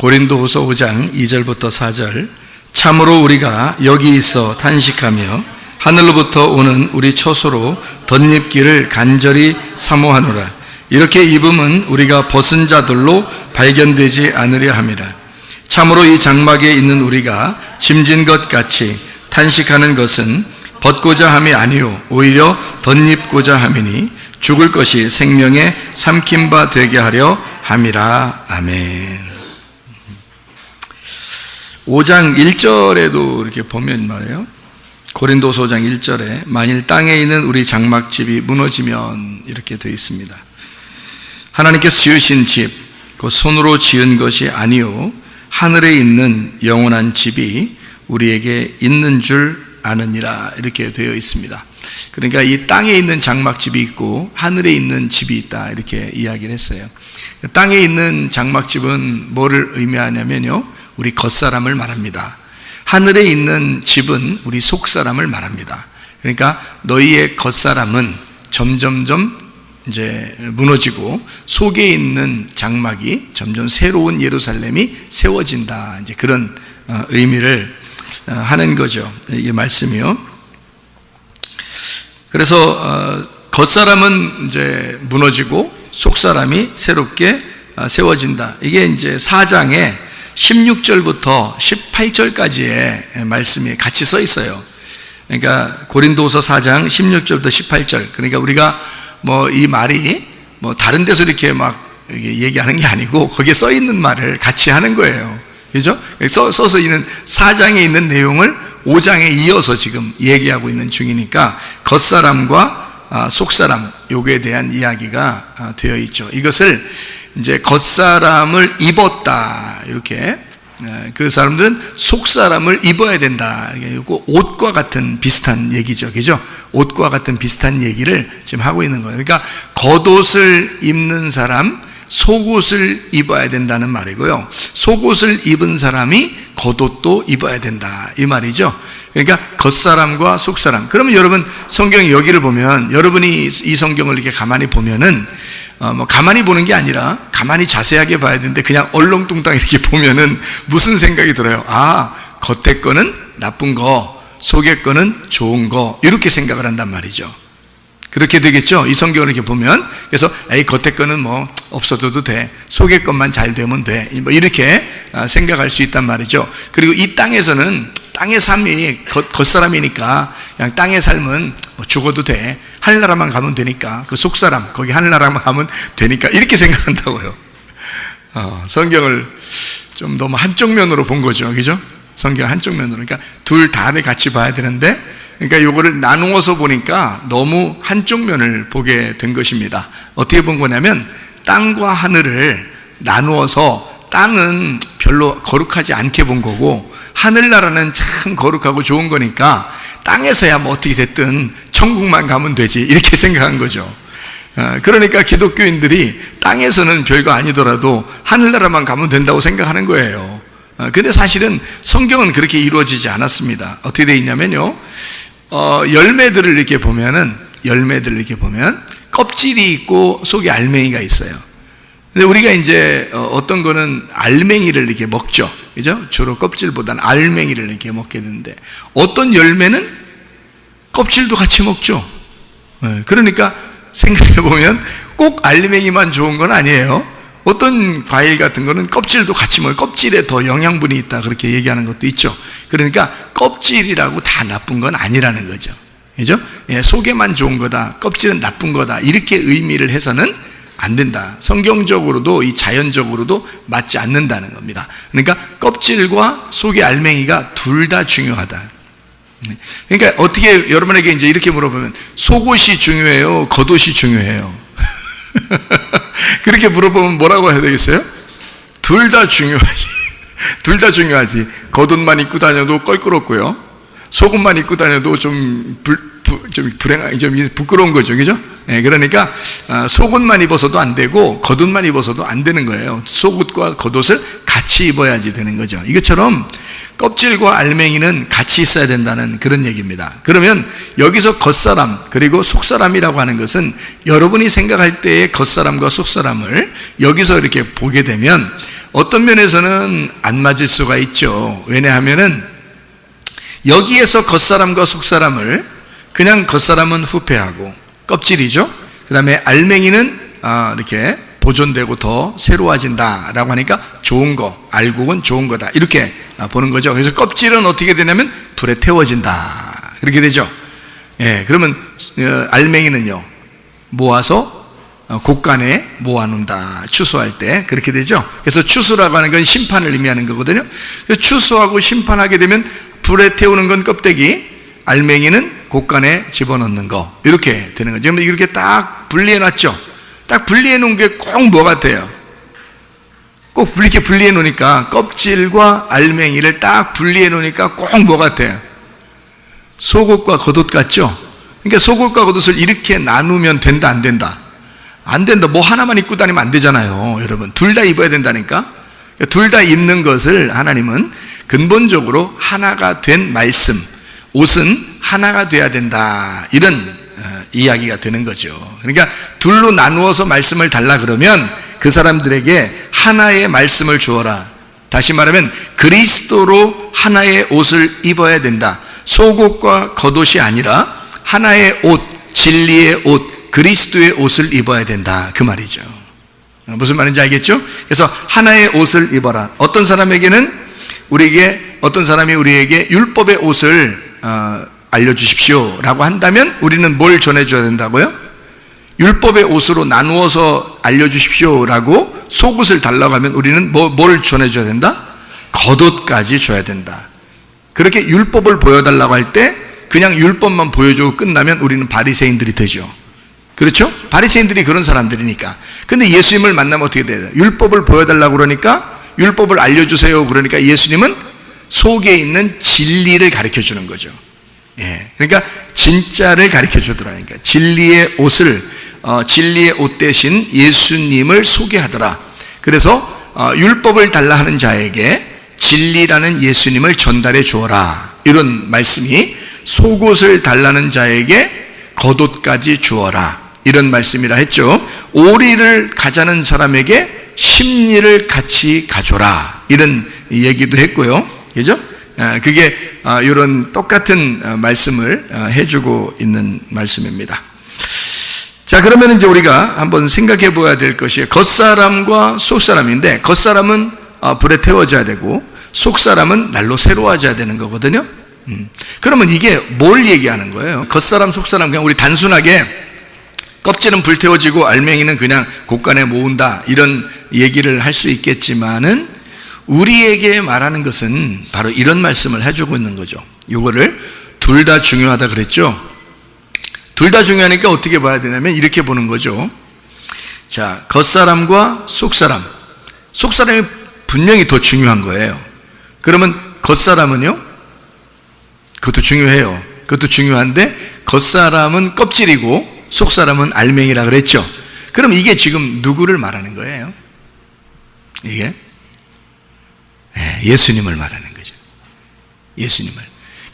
고린도후서 5장 2절부터 4절. 참으로 우리가 여기 있어 탄식하며 하늘로부터 오는 우리 처소로 덧입기를 간절히 사모하노라. 이렇게 입음은 우리가 벗은 자들로 발견되지 않으려 함이라. 참으로 이 장막에 있는 우리가 짐진 것 같이 탄식하는 것은 벗고자 함이 아니요 오히려 덧입고자 함이니 죽을 것이 생명의 삼킨 바 되게 하려 함이라. 아멘. 5장 1절에도 이렇게 보면 말이에요. 고린도서 5장 1절에 만일 땅에 있는 우리 장막집이 무너지면 이렇게 되어 있습니다. 하나님께서 지으신 집, 그 손으로 지은 것이 아니요 하늘에 있는 영원한 집이 우리에게 있는 줄 아느니라 이렇게 되어 있습니다. 그러니까 이 땅에 있는 장막집이 있고 하늘에 있는 집이 있다 이렇게 이야기를 했어요. 땅에 있는 장막집은 뭐를 의미하냐면요, 우리 겉사람을 말합니다. 하늘에 있는 집은 우리 속사람을 말합니다. 그러니까 너희의 겉사람은 점점점 이제 무너지고 속에 있는 장막이 점점 새로운 예루살렘이 세워진다. 이제 그런 의미를 하는 거죠. 이 말씀이요. 그래서 겉사람은 이제 무너지고 속사람이 새롭게 세워진다. 이게 이제 4장에 16절부터 18절까지의 말씀이 같이 써 있어요. 그러니까 고린도서 4장 16절부터 18절. 그러니까 우리가 뭐 이 말이 뭐 다른 데서 이렇게 막 얘기하는 게 아니고 거기에 써 있는 말을 같이 하는 거예요. 그죠? 써서 있는 4장에 있는 내용을 5장에 이어서 지금 얘기하고 있는 중이니까 겉사람과 속사람 요거에 대한 이야기가 되어 있죠. 이것을 이제 겉사람을 입었다 이렇게, 그 사람들은 속사람을 입어야 된다. 옷과 같은 비슷한 얘기죠. 그죠? 옷과 같은 비슷한 얘기를 지금 하고 있는 거예요. 그러니까 겉옷을 입는 사람, 속옷을 입어야 된다는 말이고요. 속옷을 입은 사람이 겉옷도 입어야 된다 이 말이죠. 그러니까 겉사람과 속사람. 그러면 여러분 성경 여기를 보면, 여러분이 이 성경을 이렇게 가만히 보면은 뭐 가만히 보는 게 아니라 가만히 자세하게 봐야 되는데 그냥 얼렁뚱땅 이렇게 보면은 무슨 생각이 들어요? 아, 겉에 거는 나쁜 거, 속에 거는 좋은 거, 이렇게 생각을 한단 말이죠. 그렇게 되겠죠? 이 성경을 이렇게 보면. 그래서 에이, 겉에 거는 뭐 없어져도 돼, 속에 것만 잘 되면 돼, 뭐 이렇게 생각할 수 있단 말이죠. 그리고 이 땅에서는 땅의 삶이 겉사람이니까 그냥 땅의 삶은 죽어도 돼, 하늘나라만 가면 되니까, 그 속사람 거기 하늘나라만 가면 되니까 이렇게 생각한다고요. 성경을 좀 너무 한쪽 면으로 본 거죠. 그죠? 성경 한쪽 면으로. 그러니까 둘 다를 같이 봐야 되는데, 그러니까 요거를 나누어서 보니까 너무 한쪽 면을 보게 된 것입니다. 어떻게 본 거냐면 땅과 하늘을 나누어서 땅은 별로 거룩하지 않게 본 거고 하늘나라는 참 거룩하고 좋은 거니까 땅에서야 뭐 어떻게 됐든 천국만 가면 되지 이렇게 생각한 거죠. 그러니까 기독교인들이 땅에서는 별거 아니더라도 하늘나라만 가면 된다고 생각하는 거예요. 근데 사실은 성경은 그렇게 이루어지지 않았습니다. 어떻게 되어 있냐면요, 열매들을 이렇게 보면 껍질이 있고 속에 알맹이가 있어요. 근데 우리가 이제 어떤 거는 알맹이를 이렇게 먹죠. 그죠? 주로 껍질보다는 알맹이를 이렇게 먹게 되는데 어떤 열매는 껍질도 같이 먹죠. 그러니까 생각해 보면 꼭 알맹이만 좋은 건 아니에요. 어떤 과일 같은 거는 껍질도 같이 먹어요. 껍질에 더 영양분이 있다 그렇게 얘기하는 것도 있죠. 그러니까 껍질이라고 다 나쁜 건 아니라는 거죠. 그죠? 예, 속에만 좋은 거다, 껍질은 나쁜 거다, 이렇게 의미를 해서는 안 된다. 성경적으로도 이 자연적으로도 맞지 않는다는 겁니다. 그러니까 껍질과 속의 알맹이가 둘 다 중요하다. 그러니까 어떻게 여러분에게 이제 이렇게 물어보면 속옷이 중요해요, 겉옷이 중요해요? 그렇게 물어보면 뭐라고 해야 되겠어요? 둘 다 중요하지. 둘 다 중요하지. 겉옷만 입고 다녀도 껄끄럽고요, 속옷만 입고 다녀도 좀 부끄러운 거죠. 그죠? 네, 그러니까 속옷만 입어서도 안 되고 겉옷만 입어서도 안 되는 거예요. 속옷과 겉옷을 같이 입어야지 되는 거죠. 이것처럼 껍질과 알맹이는 같이 있어야 된다는 그런 얘기입니다. 그러면 여기서 겉사람 그리고 속사람이라고 하는 것은 여러분이 생각할 때의 겉사람과 속사람을 여기서 이렇게 보게 되면 어떤 면에서는 안 맞을 수가 있죠. 왜냐하면은 여기에서 겉사람과 속사람을 그냥 겉사람은 후패하고 껍질이죠. 그 다음에 알맹이는 이렇게 보존되고 더 새로워진다라고 하니까 좋은 거, 알곡은 좋은 거다 이렇게 보는 거죠. 그래서 껍질은 어떻게 되냐면 불에 태워진다 그렇게 되죠. 예, 그러면 알맹이는요 모아서 곡간에 모아놓는다. 추수할 때 그렇게 되죠. 그래서 추수라고 하는 건 심판을 의미하는 거거든요. 추수하고 심판하게 되면 불에 태우는 건 껍데기, 알맹이는 곡간에 집어넣는 거 이렇게 되는 거죠. 이렇게 딱 분리해놨죠. 딱 분리해놓은 게 꼭 뭐 같아요? 꼭 이렇게 분리해놓으니까 껍질과 알맹이를 딱 분리해놓으니까 꼭 뭐 같아요? 속옷과 겉옷 같죠? 그러니까 속옷과 겉옷을 이렇게 나누면 된다 안 된다? 안 된다. 뭐 하나만 입고 다니면 안 되잖아요. 여러분 둘 다 입어야 된다니까. 둘 다 입는 것을 하나님은 근본적으로 하나가 된 말씀, 옷은 하나가 돼야 된다 이런 이야기가 되는 거죠. 그러니까 둘로 나누어서 말씀을 달라 그러면 그 사람들에게 하나의 말씀을 주어라. 다시 말하면 그리스도로 하나의 옷을 입어야 된다. 속옷과 겉옷이 아니라 하나의 옷, 진리의 옷, 그리스도의 옷을 입어야 된다 그 말이죠. 무슨 말인지 알겠죠? 그래서 하나의 옷을 입어라. 어떤 사람에게는 어떤 사람이 우리에게 율법의 옷을 알려주십시오 라고 한다면 우리는 뭘 전해줘야 된다고요? 율법의 옷으로 나누어서 알려주십시오 라고 속옷을 달라고 하면 우리는 뭘 전해줘야 된다? 겉옷까지 줘야 된다. 그렇게 율법을 보여달라고 할 때 그냥 율법만 보여주고 끝나면 우리는 바리새인들이 되죠. 그렇죠? 바리새인들이 그런 사람들이니까. 근데 예수님을 만나면 어떻게 돼요? 율법을 보여달라고 그러니까 율법을 알려주세요 그러니까 예수님은 속에 있는 진리를 가르쳐 주는 거죠. 예, 그러니까 진짜를 가르쳐 주더라니까. 진리의 옷 대신 예수님을 소개하더라. 그래서 율법을 달라 하는 자에게 진리라는 예수님을 전달해 주어라. 이런 말씀이 속옷을 달라는 자에게 겉옷까지 주어라. 이런 말씀이라 했죠. 오리를 가자는 사람에게 심리를 같이 가져라. 이런 얘기도 했고요. 그죠? 그게 이런 똑같은 말씀을 해주고 있는 말씀입니다. 자, 그러면 이제 우리가 한번 생각해 보아야 될 것이 겉사람과 속사람인데 겉사람은 불에 태워져야 되고 속사람은 날로 새로워져야 되는 거거든요. 그러면 이게 뭘 얘기하는 거예요? 겉사람, 속사람 그냥 우리 단순하게 껍질은 불태워지고 알맹이는 그냥 곡간에 모은다 이런 얘기를 할 수 있겠지만은 우리에게 말하는 것은 바로 이런 말씀을 해주고 있는 거죠. 이거를 둘 다 중요하다 그랬죠. 둘 다 중요하니까 어떻게 봐야 되냐면 이렇게 보는 거죠. 자, 겉사람과 속사람. 속사람이 분명히 더 중요한 거예요. 그러면 겉사람은요? 그것도 중요해요. 그것도 중요한데 겉사람은 껍질이고 속사람은 알맹이라 그랬죠. 그럼 이게 지금 누구를 말하는 거예요? 이게 예수님을 말하는 거죠. 예수님을.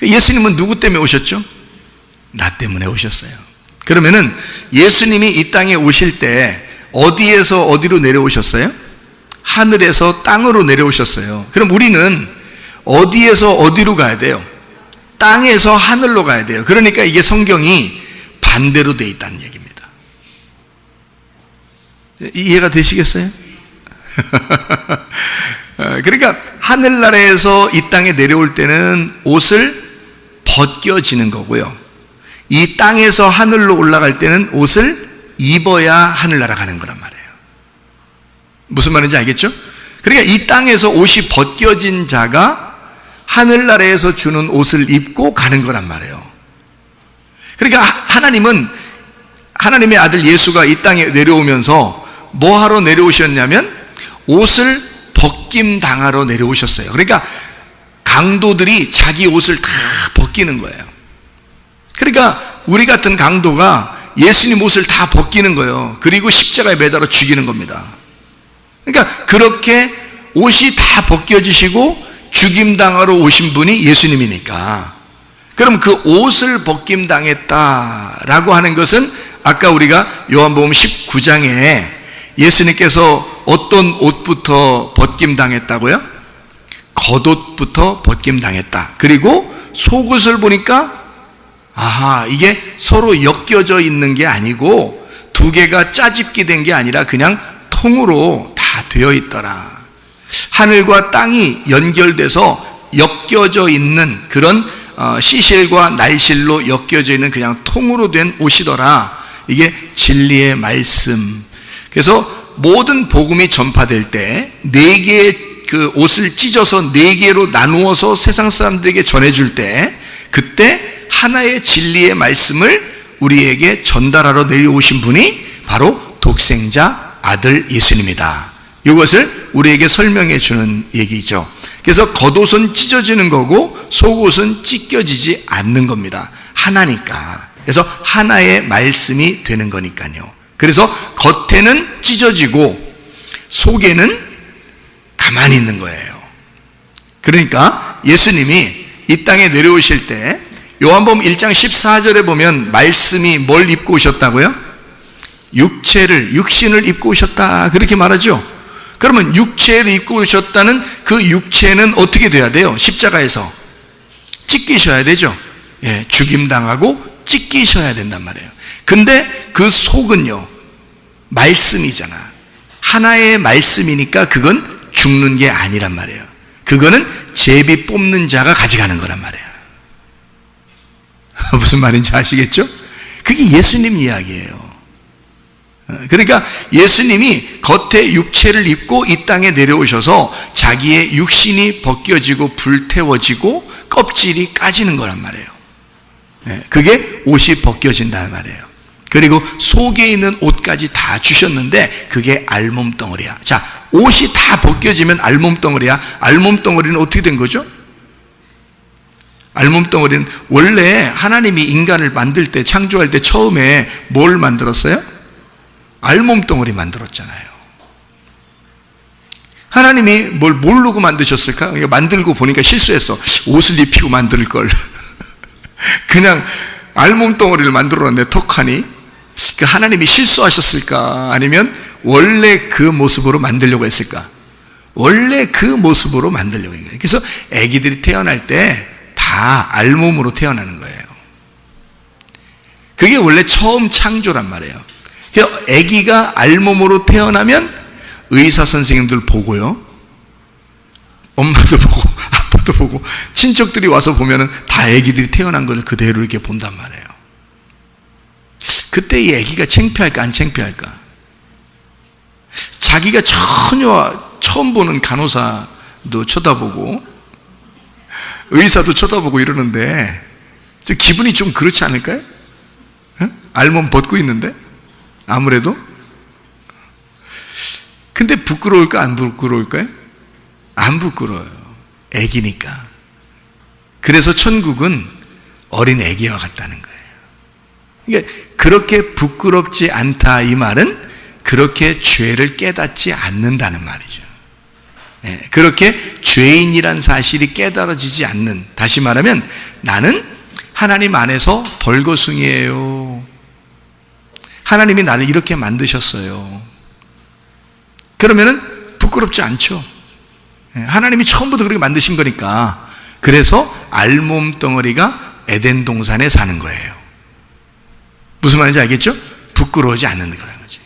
예수님은 누구 때문에 오셨죠? 나 때문에 오셨어요. 그러면은 예수님이 이 땅에 오실 때 어디에서 어디로 내려오셨어요? 하늘에서 땅으로 내려오셨어요. 그럼 우리는 어디에서 어디로 가야 돼요? 땅에서 하늘로 가야 돼요. 그러니까 이게 성경이 반대로 돼 있다는 얘기입니다. 이해가 되시겠어요? 그러니까 하늘나라에서 이 땅에 내려올 때는 옷을 벗겨지는 거고요. 이 땅에서 하늘로 올라갈 때는 옷을 입어야 하늘나라 가는 거란 말이에요. 무슨 말인지 알겠죠? 그러니까 이 땅에서 옷이 벗겨진 자가 하늘나라에서 주는 옷을 입고 가는 거란 말이에요. 그러니까 하나님은 하나님의 아들 예수가 이 땅에 내려오면서 뭐 하러 내려오셨냐면 옷을 벗김 당하러 내려오셨어요. 그러니까 강도들이 자기 옷을 다 벗기는 거예요. 그러니까 우리 같은 강도가 예수님 옷을 다 벗기는 거예요. 그리고 십자가에 매달아 죽이는 겁니다. 그러니까 그렇게 옷이 다 벗겨지시고 죽임당하러 오신 분이 예수님이니까 그럼 그 옷을 벗김당했다라고 하는 것은 아까 우리가 요한복음 19장에 예수님께서 어떤 옷부터 벗김당했다고요? 겉옷부터 벗김당했다. 그리고 속옷을 보니까 아하, 이게 서로 엮여져 있는 게 아니고 두 개가 짜집기 된 게 아니라 그냥 통으로 다 되어 있더라. 하늘과 땅이 연결돼서 엮여져 있는 그런 시실과 날실로 엮여져 있는 그냥 통으로 된 옷이더라. 이게 진리의 말씀. 그래서 모든 복음이 전파될 때 네 개의 그 옷을 찢어서 네 개로 나누어서 세상 사람들에게 전해줄 때 그때 하나의 진리의 말씀을 우리에게 전달하러 내려오신 분이 바로 독생자 아들 예수님이다. 이것을 우리에게 설명해 주는 얘기죠. 그래서 겉옷은 찢어지는 거고 속옷은 찢겨지지 않는 겁니다. 하나니까. 그래서 하나의 말씀이 되는 거니까요. 그래서 겉에는 찢어지고 속에는 가만히 있는 거예요. 그러니까 예수님이 이 땅에 내려오실 때 요한복음 1장 14절에 보면 말씀이 뭘 입고 오셨다고요? 육신을 입고 오셨다 그렇게 말하죠. 그러면 육체를 입고 오셨다는 그 육체는 어떻게 돼야 돼요? 십자가에서 찢기셔야 되죠. 예, 죽임당하고 찢기셔야 된단 말이에요. 근데 그 속은요, 말씀이잖아. 하나의 말씀이니까 그건 죽는 게 아니란 말이에요. 그거는 제비 뽑는 자가 가져가는 거란 말이에요. 무슨 말인지 아시겠죠? 그게 예수님 이야기예요. 그러니까 예수님이 겉에 육체를 입고 이 땅에 내려오셔서 자기의 육신이 벗겨지고 불태워지고 껍질이 까지는 거란 말이에요. 그게 옷이 벗겨진다는 말이에요. 그리고 속에 있는 옷까지 다 주셨는데 그게 알몸덩어리야. 자, 옷이 다 벗겨지면 알몸덩어리야. 알몸덩어리는 어떻게 된 거죠? 알몸덩어리는 원래 하나님이 인간을 만들 때, 창조할 때 처음에 뭘 만들었어요? 알몸덩어리 만들었잖아요. 하나님이 뭘 모르고 만드셨을까? 만들고 보니까 실수했어. 옷을 입히고 만들 걸. 그냥 알몸덩어리를 만들어놨네, 턱하니. 그 하나님이 실수하셨을까? 아니면 원래 그 모습으로 만들려고 했을까? 원래 그 모습으로 만들려고 한 거예요. 그래서 아기들이 태어날 때 다 알몸으로 태어나는 거예요. 그게 원래 처음 창조란 말이에요. 그래서 아기가 알몸으로 태어나면 의사 선생님들 보고요, 엄마도 보고 아빠도 보고 친척들이 와서 보면은 다 아기들이 태어난 걸 그대로 이렇게 본단 말이에요. 그때 이 아기가 창피할까 안 창피할까? 자기가 처음 보는 간호사도 쳐다보고 의사도 쳐다보고 이러는데 기분이 좀 그렇지 않을까요? 알몸 벗고 있는데 아무래도. 근데 부끄러울까 안 부끄러울까요? 안 부끄러워요. 아기니까. 그래서 천국은 어린 아기와 같다는 거예요. 그러니까 그렇게 부끄럽지 않다 이 말은 그렇게 죄를 깨닫지 않는다는 말이죠. 그렇게 죄인이란 사실이 깨달아지지 않는, 다시 말하면 나는 하나님 안에서 벌거숭이에요. 하나님이 나를 이렇게 만드셨어요. 그러면은 부끄럽지 않죠. 하나님이 처음부터 그렇게 만드신 거니까. 그래서 알몸덩어리가 에덴 동산에 사는 거예요. 무슨 말인지 알겠죠? 부끄러워하지 않는 거라는 거지.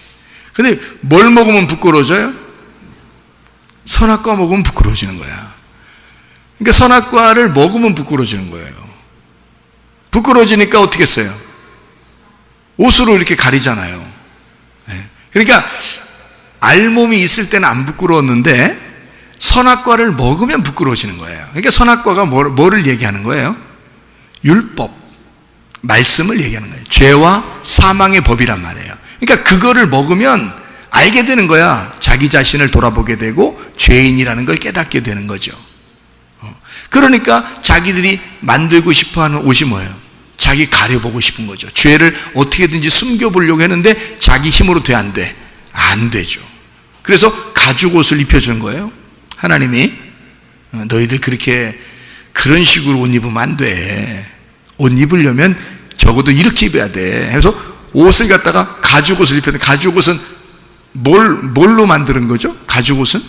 근데 뭘 먹으면 부끄러워져요? 선악과 먹으면 부끄러워지는 거야. 그러니까 선악과를 먹으면 부끄러워지는 거예요. 부끄러워지니까 어떻게 했어요? 옷으로 이렇게 가리잖아요. 그러니까 알몸이 있을 때는 안 부끄러웠는데 선악과를 먹으면 부끄러워지는 거예요. 그러니까 선악과가 뭐를 얘기하는 거예요? 율법, 말씀을 얘기하는 거예요. 죄와 사망의 법이란 말이에요. 그러니까 그거를 먹으면 알게 되는 거야. 자기 자신을 돌아보게 되고 죄인이라는 걸 깨닫게 되는 거죠. 그러니까 자기들이 만들고 싶어하는 옷이 뭐예요? 자기 가려보고 싶은 거죠. 죄를 어떻게든지 숨겨보려고 했는데 자기 힘으로 돼 안 돼? 안 되죠. 그래서 가죽 옷을 입혀주는 거예요. 하나님이 너희들 그런 식으로 옷 입으면 안 돼. 옷 입으려면 적어도 이렇게 입어야 돼. 그래서 옷을 갖다가 가죽 옷을 입혔는데 가죽 옷은 뭘로 만드는 거죠? 가죽옷은?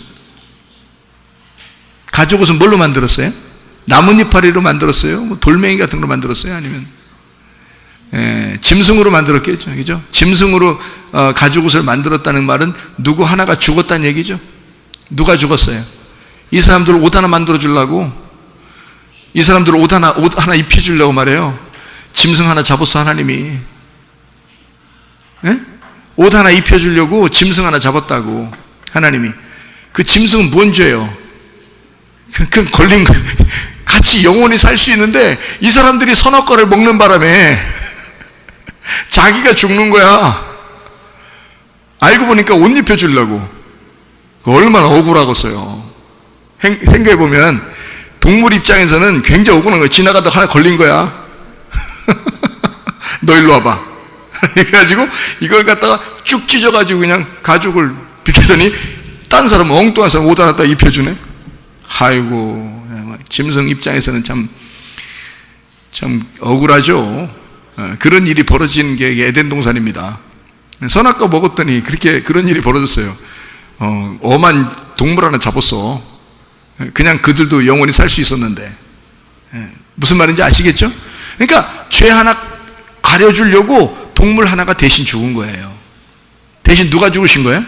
가죽옷은 뭘로 만들었어요? 나뭇잎파리로 만들었어요? 뭐 돌멩이 같은 걸로 만들었어요? 아니면 짐승으로 만들었겠죠, 그죠? 짐승으로 가죽옷을 만들었다는 말은 누구 하나가 죽었다는 얘기죠. 누가 죽었어요? 이 사람들 옷 하나 만들어 주려고, 이 사람들 옷 하나 입혀 주려고 말해요. 짐승 하나 잡았어, 하나님이. 옷 하나 입혀 주려고 짐승 하나 잡았다고, 하나님이. 그 짐승은 뭔 죄예요? 그 걸린 거, 같이 영원히 살 수 있는데 이 사람들이 선악과를 먹는 바람에 자기가 죽는 거야. 알고 보니까 옷 입혀 주려고. 얼마나 억울하겠어요. 생각해보면 동물 입장에서는 굉장히 억울한 거야. 지나가다가 하나 걸린 거야. 너 일로 와봐. 그래가지고 이걸 갖다가 쭉 찢어가지고 그냥 가죽을 비켰더니 딴 사람은, 엉뚱한 사람 옷 하나 딱 입혀주네. 아이고, 짐승 입장에서는 참 억울하죠. 그런 일이 벌어진 게 에덴 동산입니다. 선악과 먹었더니 그런 일이 벌어졌어요. 엄한 동물 하나 잡았어. 그냥 그들도 영원히 살 수 있었는데. 무슨 말인지 아시겠죠? 그러니까 죄 하나 가려주려고 동물 하나가 대신 죽은 거예요. 대신 누가 죽으신 거예요?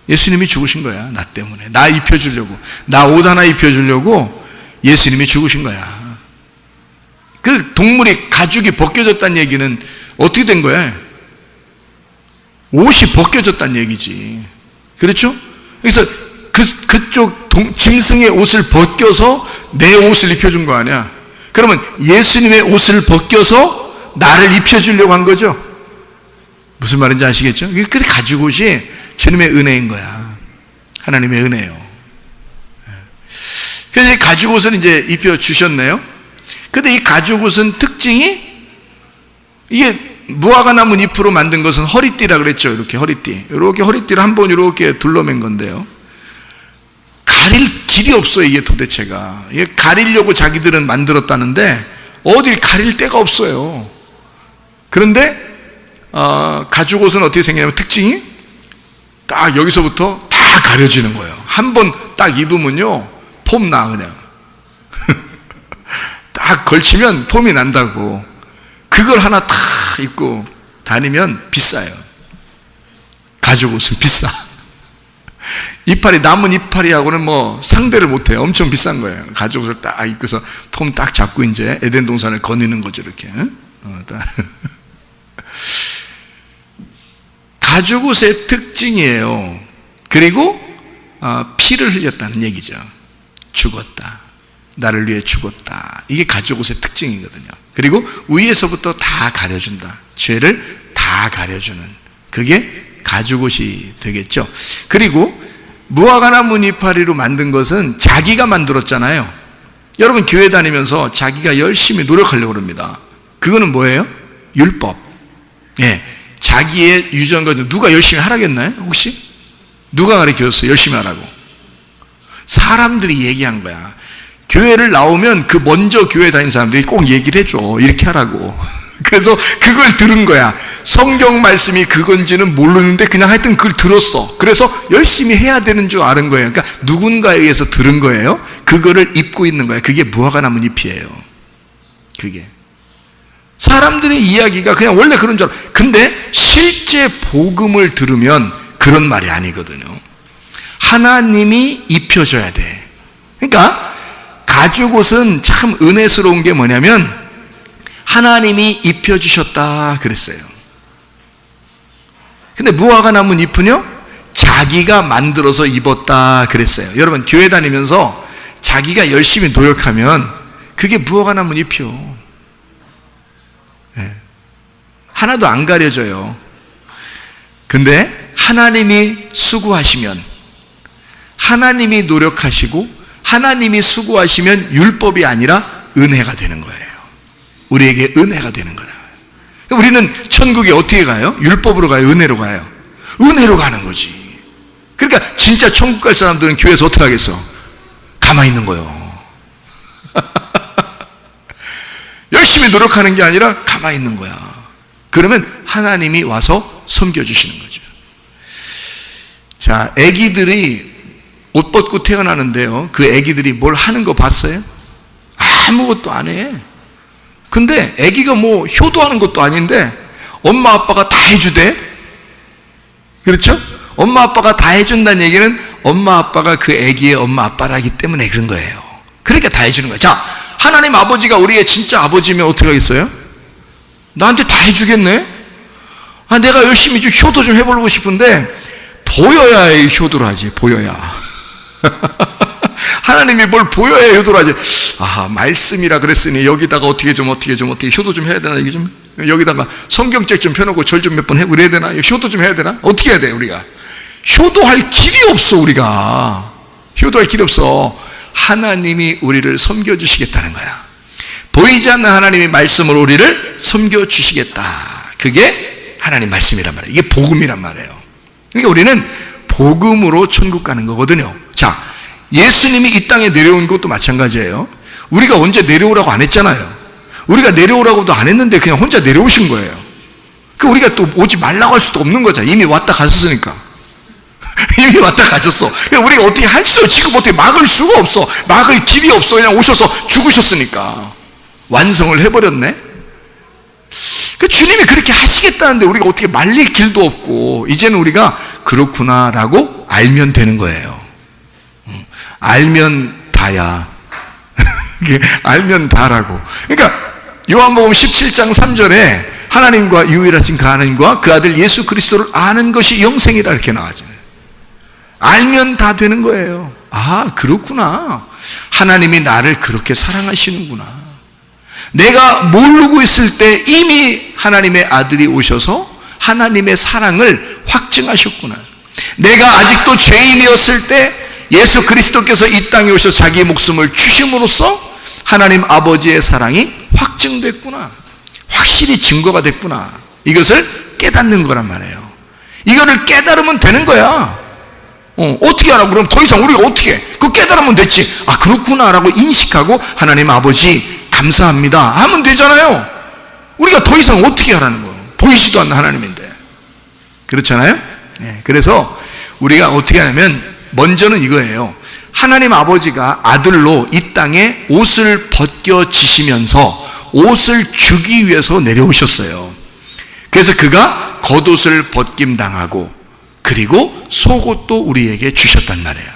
예수님이 죽으신 거야. 나 때문에. 나 입혀주려고. 나 옷 하나 입혀주려고 예수님이 죽으신 거야. 그 동물이 가죽이 벗겨졌다는 얘기는 어떻게 된 거야? 옷이 벗겨졌다는 얘기지. 그렇죠? 그래서 그쪽 짐승의 옷을 벗겨서 내 옷을 입혀준 거 아니야. 그러면 예수님의 옷을 벗겨서 나를 입혀주려고 한 거죠. 무슨 말인지 아시겠죠? 그 가죽옷이 주님의 은혜인 거야. 하나님의 은혜예요. 그래서 이 가죽옷을 이제 입혀주셨네요. 근데 이 가죽옷은 특징이, 이게 무화과 나무 잎으로 만든 것은 허리띠라 그랬죠. 이렇게 허리띠. 이렇게 허리띠를 한 번 이렇게 둘러맨 건데요. 가릴 길이 없어요, 이게 도대체가. 이게 가리려고 자기들은 만들었다는데 어딜 가릴 데가 없어요. 그런데 가죽옷은 어떻게 생기냐면 특징이 딱 여기서부터 다 가려지는 거예요. 한 번 딱 입으면요, 폼 나, 그냥. 딱 걸치면 폼이 난다고. 그걸 하나 탁 입고 다니면 비싸요. 가죽옷은 비싸. 이파리, 남은 이파리하고는 뭐 상대를 못해요. 엄청 비싼 거예요. 가죽옷을 딱 입고서 폼 딱 잡고 이제 에덴 동산을 거니는 거죠, 이렇게. 가죽옷의 특징이에요. 그리고 피를 흘렸다는 얘기죠. 죽었다. 나를 위해 죽었다. 이게 가죽옷의 특징이거든요. 그리고 위에서부터 다 가려준다. 죄를 다 가려주는, 그게 가죽옷이 되겠죠. 그리고 무화과 나무 이파리로 만든 것은 자기가 만들었잖아요. 여러분 교회 다니면서 자기가 열심히 노력하려고 합니다. 그거는 뭐예요? 율법. 예, 자기의 유전과 누가 열심히 하라겠나요? 혹시? 누가 가르쳐줬어요? 열심히 하라고. 사람들이 얘기한 거야. 교회를 나오면 그 먼저 교회 다니는 사람들이 꼭 얘기를 해줘. 이렇게 하라고. 그래서 그걸 들은 거야. 성경 말씀이 그건지는 모르는데 그냥 하여튼 그걸 들었어. 그래서 열심히 해야 되는 줄 아는 거예요. 그러니까 누군가에 의해서 들은 거예요. 그거를 입고 있는 거예요. 그게 무화과 나무 잎이에요. 그게. 사람들의 이야기가 그냥 원래 그런 줄 알아. 근데 실제 복음을 들으면 그런 말이 아니거든요. 하나님이 입혀줘야 돼. 그러니까 가죽옷은 참 은혜스러운 게 뭐냐면 하나님이 입혀주셨다 그랬어요. 근데 무화과 나무 잎은요, 자기가 만들어서 입었다 그랬어요. 여러분 교회 다니면서 자기가 열심히 노력하면 그게 무화과 나무 잎이요. 네. 하나도 안 가려져요. 근데 하나님이 수고하시면, 하나님이 노력하시고 하나님이 수고하시면 율법이 아니라 은혜가 되는 거예요. 우리에게 은혜가 되는 거예요. 우리는 천국에 어떻게 가요? 율법으로 가요? 은혜로 가요? 은혜로 가는 거지. 그러니까 진짜 천국 갈 사람들은 교회에서 어떻게 하겠어? 가만히 있는 거예요. 열심히 노력하는 게 아니라 가만히 있는 거야. 그러면 하나님이 와서 섬겨주시는 거죠. 자, 아기들이 옷 벗고 태어나는데요, 그 아기들이 뭘 하는 거 봤어요? 아무것도 안 해. 근데 아기가 뭐 효도하는 것도 아닌데 엄마 아빠가 다 해주대. 그렇죠? 엄마 아빠가 다 해준다는 얘기는 엄마 아빠가 그 아기의 엄마 아빠라기 때문에 그런 거예요. 그러니까 다 해주는 거예요. 자, 하나님 아버지가 우리의 진짜 아버지면 어떻게 하겠어요? 나한테 다 해주겠네? 내가 열심히 좀 효도 좀 해보고 싶은데 보여야 효도를 하지. 보여야. 하나님이 뭘 보여야 효도를 하지. 말씀이라 그랬으니 여기다가 어떻게 효도 좀 해야 되나? 이게 좀 여기다가 성경책 좀 펴놓고 절 좀 몇 번 해고 그래야 되나? 효도 좀 해야 되나? 어떻게 해야 돼 우리가? 효도할 길이 없어. 우리가 효도할 길이 없어. 하나님이 우리를 섬겨주시겠다는 거야. 보이지 않는 하나님의 말씀으로 우리를 섬겨주시겠다. 그게 하나님 말씀이란 말이에요. 이게 복음이란 말이에요. 그러니까 우리는 복음으로 천국 가는 거거든요. 자, 예수님이 이 땅에 내려온 것도 마찬가지예요. 우리가 언제 내려오라고 안 했잖아요. 우리가 내려오라고도 안 했는데 그냥 혼자 내려오신 거예요. 우리가 또 오지 말라고 할 수도 없는 거죠. 이미 왔다 가셨으니까. 이미 왔다 가셨어. 우리가 어떻게 할 수, 지금 어떻게 막을 수가 없어. 막을 길이 없어. 그냥 오셔서 죽으셨으니까. 완성을 해버렸네. 주님이 그렇게 하시겠다는데 우리가 어떻게 말릴 길도 없고, 이제는 우리가 그렇구나라고 알면 되는 거예요. 알면 다야. 알면 다라고. 그러니까 요한복음 17장 3절에 하나님과 유일하신 그 하나님과 그 아들 예수 그리스도를 아는 것이 영생이다 이렇게 나와잖아요. 알면 다 되는 거예요. 그렇구나. 하나님이 나를 그렇게 사랑하시는구나. 내가 모르고 있을 때 이미 하나님의 아들이 오셔서 하나님의 사랑을 확증하셨구나. 내가 아직도 죄인이었을 때 예수 그리스도께서 이 땅에 오셔서 자기의 목숨을 주심으로써 하나님 아버지의 사랑이 확증됐구나. 확실히 증거가 됐구나. 이것을 깨닫는 거란 말이에요. 이거를 깨달으면 되는 거야. 어떻게 하라고? 그럼 더 이상 우리가 어떻게 해? 그거 깨달으면 됐지. 그렇구나 라고 인식하고 하나님 아버지 감사합니다 하면 되잖아요. 우리가 더 이상 어떻게 하라는 거예요? 보이지도 않는 하나님인데. 그렇잖아요? 그래서 우리가 어떻게 하냐면 먼저는 이거예요. 하나님 아버지가 아들로 이 땅에 옷을 벗겨지시면서 옷을 주기 위해서 내려오셨어요. 그래서 그가 겉옷을 벗김당하고 그리고 속옷도 우리에게 주셨단 말이에요.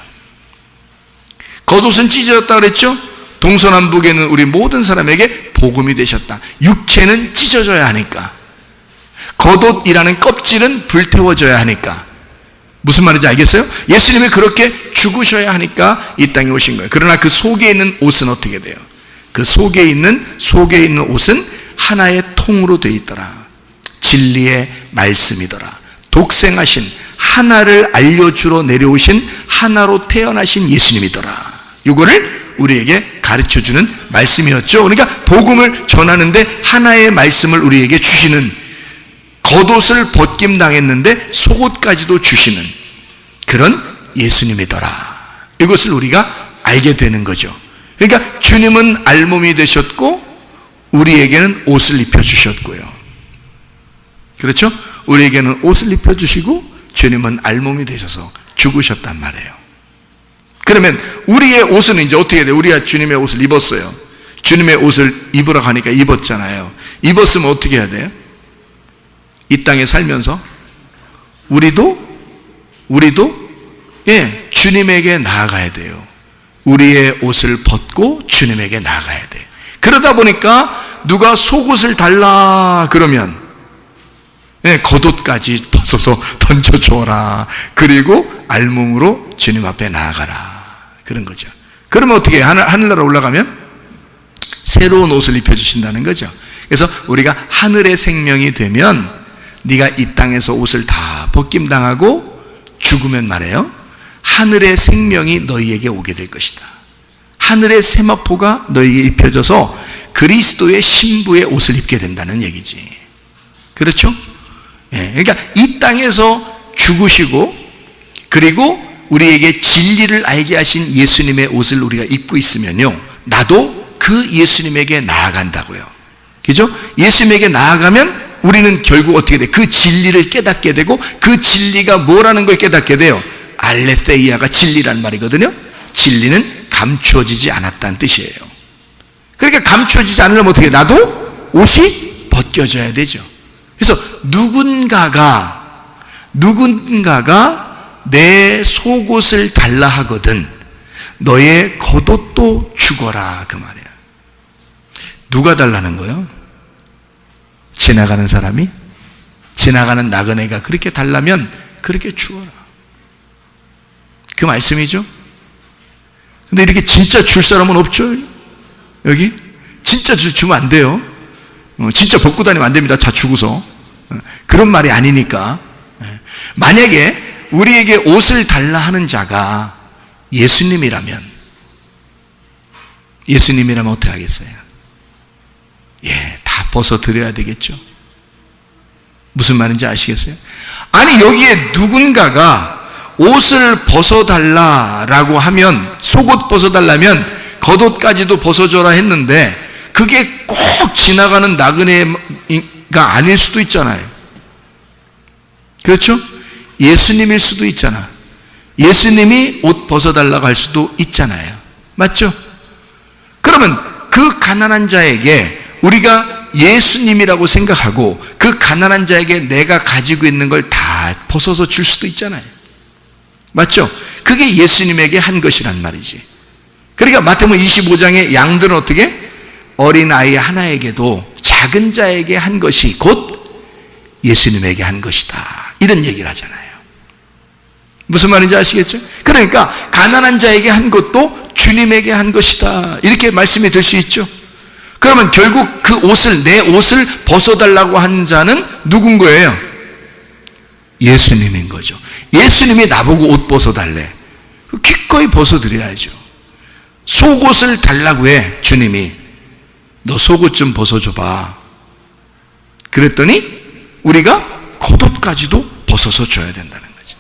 겉옷은 찢어졌다 그랬죠? 동서남북에는 우리 모든 사람에게 복음이 되셨다. 육체는 찢어져야 하니까, 겉옷이라는 껍질은 불태워져야 하니까. 무슨 말인지 알겠어요? 예수님이 그렇게 죽으셔야 하니까 이 땅에 오신 거예요. 그러나 그 속에 있는 옷은 어떻게 돼요? 그 속에 있는 옷은 하나의 통으로 되어 있더라. 진리의 말씀이더라. 독생하신 하나를 알려주러 내려오신 하나로 태어나신 예수님이더라. 이거를 우리에게 가르쳐주는 말씀이었죠. 그러니까 복음을 전하는데 하나의 말씀을 우리에게 주시는, 겉옷을 벗김당했는데 속옷까지도 주시는 그런 예수님이더라. 이것을 우리가 알게 되는 거죠. 그러니까 주님은 알몸이 되셨고 우리에게는 옷을 입혀주셨고요. 그렇죠? 우리에게는 옷을 입혀주시고 주님은 알몸이 되셔서 죽으셨단 말이에요. 그러면 우리의 옷은 이제 어떻게 돼요? 우리가 주님의 옷을 입었어요. 주님의 옷을 입으라고 하니까 입었잖아요. 입었으면 어떻게 해야 돼요? 이 땅에 살면서 우리도 주님에게 나아가야 돼요. 우리의 옷을 벗고 주님에게 나아가야 돼. 그러다 보니까 누가 속옷을 달라 그러면 겉옷까지 벗어서 던져줘라. 그리고 알몸으로 주님 앞에 나아가라. 그런 거죠. 그러면 어떻게 해요? 하늘나라 올라가면 새로운 옷을 입혀주신다는 거죠. 그래서 우리가 하늘의 생명이 되면 네가 이 땅에서 옷을 다 벗김당하고 죽으면 말해요, 하늘의 생명이 너희에게 오게 될 것이다. 하늘의 세마포가 너희에게 입혀져서 그리스도의 신부의 옷을 입게 된다는 얘기지. 그렇죠? 그러니까 이 땅에서 죽으시고 그리고 우리에게 진리를 알게 하신 예수님의 옷을 우리가 입고 있으면요, 나도 그 예수님에게 나아간다고요. 그죠? 예수님에게 나아가면 우리는 결국 어떻게 돼? 그 진리를 깨닫게 되고 그 진리가 뭐라는 걸 깨닫게 돼요. 알레the이아가 진리란 말이거든요. 진리는 감추어지지 않았다는 뜻이에요. 그러니까 감추어지지 않으려면 어떻게 해요? 나도 옷이 벗겨져야 되죠. 그래서 누군가가 내 속옷을 달라 하거든 너의 겉옷도 주거라, 그 말이에요. 누가 달라는 거예요? 지나가는 사람이? 지나가는 나그네가 그렇게 달라면 그렇게 주어라, 그 말씀이죠. 근데 이렇게 진짜 줄 사람은 없죠? 여기? 진짜 주면 안 돼요. 진짜 벗고 다니면 안 됩니다. 다 주고서. 그런 말이 아니니까. 만약에 우리에게 옷을 달라 하는 자가 예수님이라면 어떻게 하겠어요? 다 벗어드려야 되겠죠. 무슨 말인지 아시겠어요? 아니, 여기에 누군가가 옷을 벗어달라라고 하면, 속옷 벗어달라면 겉옷까지도 벗어줘라 했는데 그게 꼭 지나가는 나그네가 아닐 수도 있잖아요. 그렇죠? 예수님일 수도 있잖아. 예수님이 옷 벗어달라고 할 수도 있잖아요. 맞죠? 그러면 그 가난한 자에게 우리가 예수님이라고 생각하고 그 가난한 자에게 내가 가지고 있는 걸 다 벗어서 줄 수도 있잖아요. 맞죠? 그게 예수님에게 한 것이란 말이지. 그러니까 마태복음 25장의 양들은 어떻게? 어린아이 하나에게도 작은 자에게 한 것이 곧 예수님에게 한 것이다, 이런 얘기를 하잖아요. 무슨 말인지 아시겠죠? 그러니까 가난한 자에게 한 것도 주님에게 한 것이다, 이렇게 말씀이 될 수 있죠. 그러면 결국 그 옷을, 내 옷을 벗어달라고 하는 자는 누군 거예요? 예수님인 거죠. 예수님이 나보고 옷 벗어달래. 기꺼이 벗어드려야죠. 속옷을 달라고 해, 주님이. 너 속옷 좀 벗어줘봐. 그랬더니 우리가 겉옷까지도 벗어서 줘야 된다는 거죠.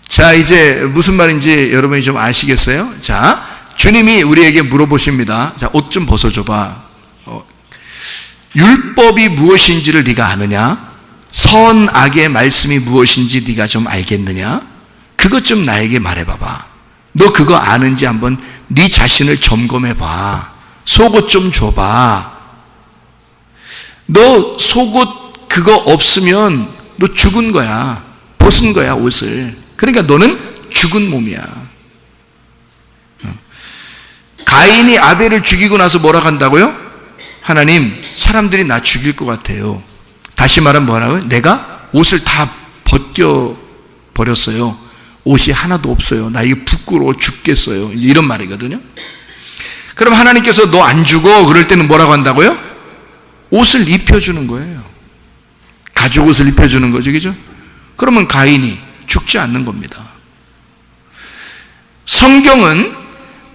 자, 이제 무슨 말인지 여러분이 좀 아시겠어요? 자, 주님이 우리에게 물어보십니다. 자, 옷 좀 벗어줘봐. 율법이 무엇인지를 네가 아느냐? 선악의 말씀이 무엇인지 네가 좀 알겠느냐? 그것 좀 나에게 말해봐봐. 너 그거 아는지 한번 네 자신을 점검해봐. 속옷 좀 줘봐. 너 속옷 그거 없으면 너 죽은 거야. 벗은 거야, 옷을. 그러니까 너는 죽은 몸이야. 가인이 아벨을 죽이고 나서 뭐라고 한다고요? 하나님, 사람들이 나 죽일 것 같아요. 다시 말하면 뭐라고요? 내가 옷을 다 벗겨버렸어요. 옷이 하나도 없어요. 나 이거 부끄러워 죽겠어요. 이런 말이거든요. 그럼 하나님께서 너 안 죽어, 그럴 때는 뭐라고 한다고요? 옷을 입혀주는 거예요. 가죽 옷을 입혀주는 거죠, 그죠? 그러면 가인이 죽지 않는 겁니다. 성경은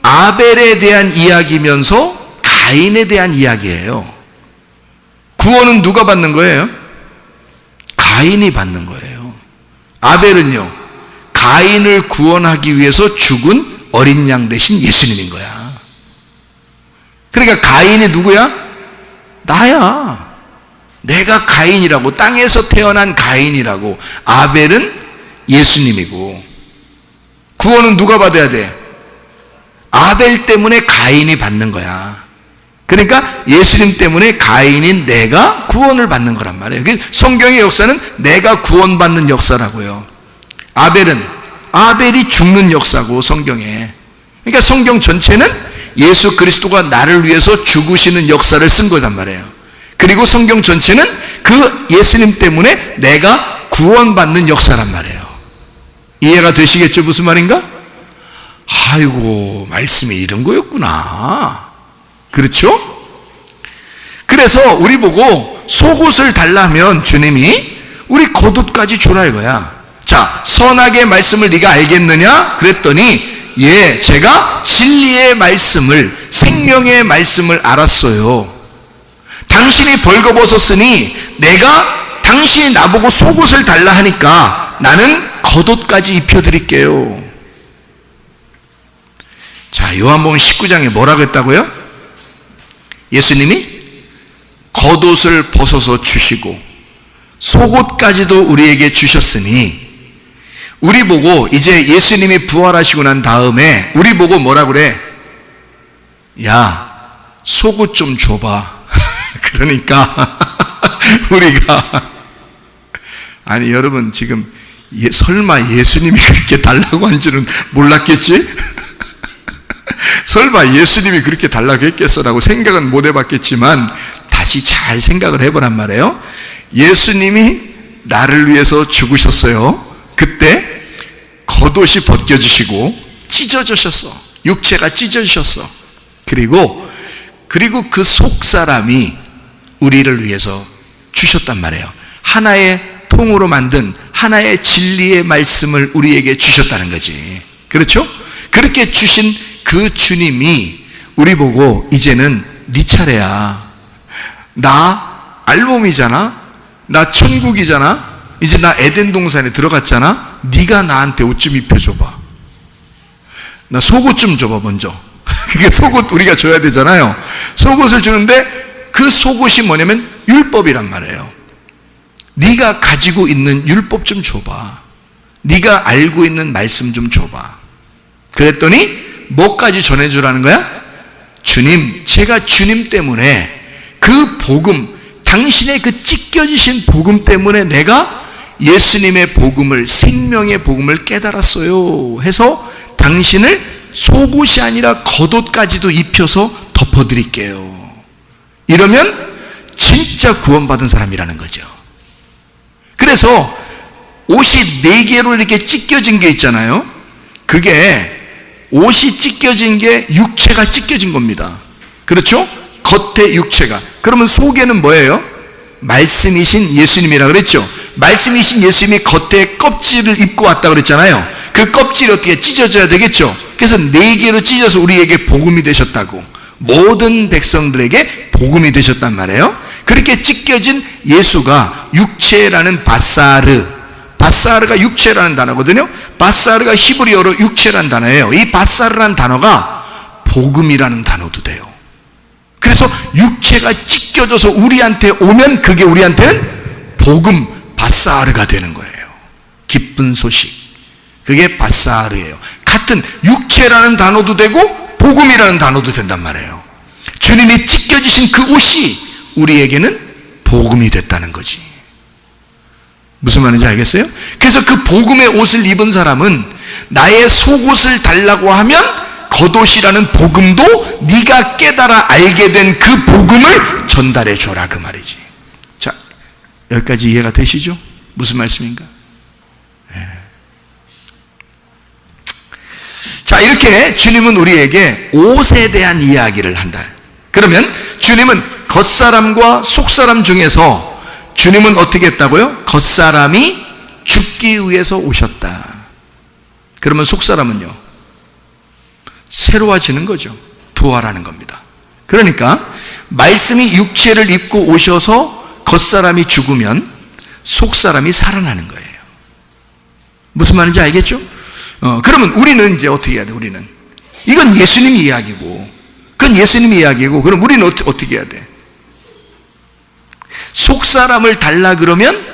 아벨에 대한 이야기면서 가인에 대한 이야기예요. 구원은 누가 받는 거예요? 가인이 받는 거예요. 아벨은요, 가인을 구원하기 위해서 죽은 어린 양 대신 예수님인 거야. 그러니까 가인이 누구야? 나야. 내가 가인이라고, 땅에서 태어난 가인이라고. 아벨은 예수님이고. 구원은 누가 받아야 돼? 아벨 때문에 가인이 받는 거야. 그러니까 예수님 때문에 가인인 내가 구원을 받는 거란 말이에요. 성경의 역사는 내가 구원받는 역사라고요. 아벨이 죽는 역사고, 성경에. 그러니까 성경 전체는 예수 그리스도가 나를 위해서 죽으시는 역사를 쓴 거란 말이에요. 그리고 성경 전체는 그 예수님 때문에 내가 구원받는 역사란 말이에요. 이해가 되시겠죠? 무슨 말인가? 아이고, 말씀이 이런 거였구나. 그렇죠? 그래서 우리 보고 속옷을 달라면 주님이 우리 겉옷까지 주라 이거야. 자, 선악의 말씀을 네가 알겠느냐? 그랬더니 예, 제가 진리의 말씀을, 생명의 말씀을 알았어요. 당신이 벌거벗었으니 당신이 나보고 속옷을 달라 하니까 나는 겉옷까지 입혀드릴게요. 자, 요한복음 19장에 뭐라고 했다고요? 예수님이 겉옷을 벗어서 주시고 속옷까지도 우리에게 주셨으니 우리 보고 이제 예수님이 부활하시고 난 다음에 우리 보고 뭐라 그래? 야, 속옷 좀 줘봐. 그러니까 우리가, 아니 여러분 지금 설마 예수님이 그렇게 달라고 한 줄은 몰랐겠지? 설마 예수님이 그렇게 달라고 했겠어라고 생각은 못 해봤겠지만 다시 잘 생각을 해보란 말이에요. 예수님이 나를 위해서 죽으셨어요. 그때 겉옷이 벗겨지시고 찢어지셨어. 육체가 찢어지셨어. 그리고 그 속사람이 우리를 위해서 주셨단 말이에요. 하나의 통으로 만든 하나의 진리의 말씀을 우리에게 주셨다는 거지. 그렇죠? 그렇게 주신 그 주님이 우리 보고 이제는 네 차례야. 나 알몸이잖아. 나 천국이잖아. 이제 나 에덴 동산에 들어갔잖아. 네가 나한테 옷 좀 입혀줘봐. 나 속옷 좀 줘봐 먼저. 그게 속옷 우리가 줘야 되잖아요. 속옷을 주는데 그 속옷이 뭐냐면 율법이란 말이에요. 네가 가지고 있는 율법 좀 줘봐. 네가 알고 있는 말씀 좀 줘봐. 그랬더니 뭐까지 전해주라는 거야? 주님, 제가 주님 때문에 그 복음, 당신의 그 찢겨지신 복음 때문에 내가 예수님의 복음을, 생명의 복음을 깨달았어요 해서 당신을 속옷이 아니라 겉옷까지도 입혀서 덮어드릴게요. 이러면 진짜 구원받은 사람이라는 거죠. 그래서 옷이 4개로 이렇게 찢겨진 게 있잖아요. 그게 옷이 찢겨진 게 육체가 찢겨진 겁니다. 그렇죠? 겉에 육체가. 그러면 속에는 뭐예요? 말씀이신 예수님이라 그랬죠. 말씀이신 예수님이 겉에 껍질을 입고 왔다 그랬잖아요. 그 껍질이 어떻게 찢어져야 되겠죠. 그래서 4개로 찢어서 우리에게 복음이 되셨다고. 모든 백성들에게 복음이 되셨단 말이에요. 그렇게 찢겨진 예수가 육체라는 바사르가 육체라는 단어거든요. 바사르가 히브리어로 육체라는 단어예요. 이 바사르라는 단어가 복음이라는 단어도 돼요. 그래서 육체가 찢겨져서 우리한테 오면 그게 우리한테는 복음, 바사르가 되는 거예요. 기쁜 소식. 그게 바사르예요. 같은 육체라는 단어도 되고 복음이라는 단어도 된단 말이에요. 주님이 찢겨지신 그 옷이 우리에게는 복음이 됐다는 거지. 무슨 말인지 알겠어요? 그래서 그 복음의 옷을 입은 사람은 나의 속옷을 달라고 하면 겉옷이라는 복음도 네가 깨달아 알게 된 그 복음을 전달해 줘라 그 말이지. 자, 여기까지 이해가 되시죠? 무슨 말씀인가? 자, 이렇게 주님은 우리에게 옷에 대한 이야기를 한다. 그러면 주님은 겉사람과 속사람 중에서 주님은 어떻게 했다고요? 겉사람이 죽기 위해서 오셨다. 그러면 속사람은요? 새로워지는 거죠. 부활하는 겁니다. 그러니까 말씀이 육체를 입고 오셔서 겉사람이 죽으면 속사람이 살아나는 거예요. 무슨 말인지 알겠죠? 그러면 우리는 이제 어떻게 해야 돼? 우리는 이건 예수님 이야기고, 그건 예수님 이야기고, 그럼 우리는 어떻게 해야 돼? 속사람을 달라 그러면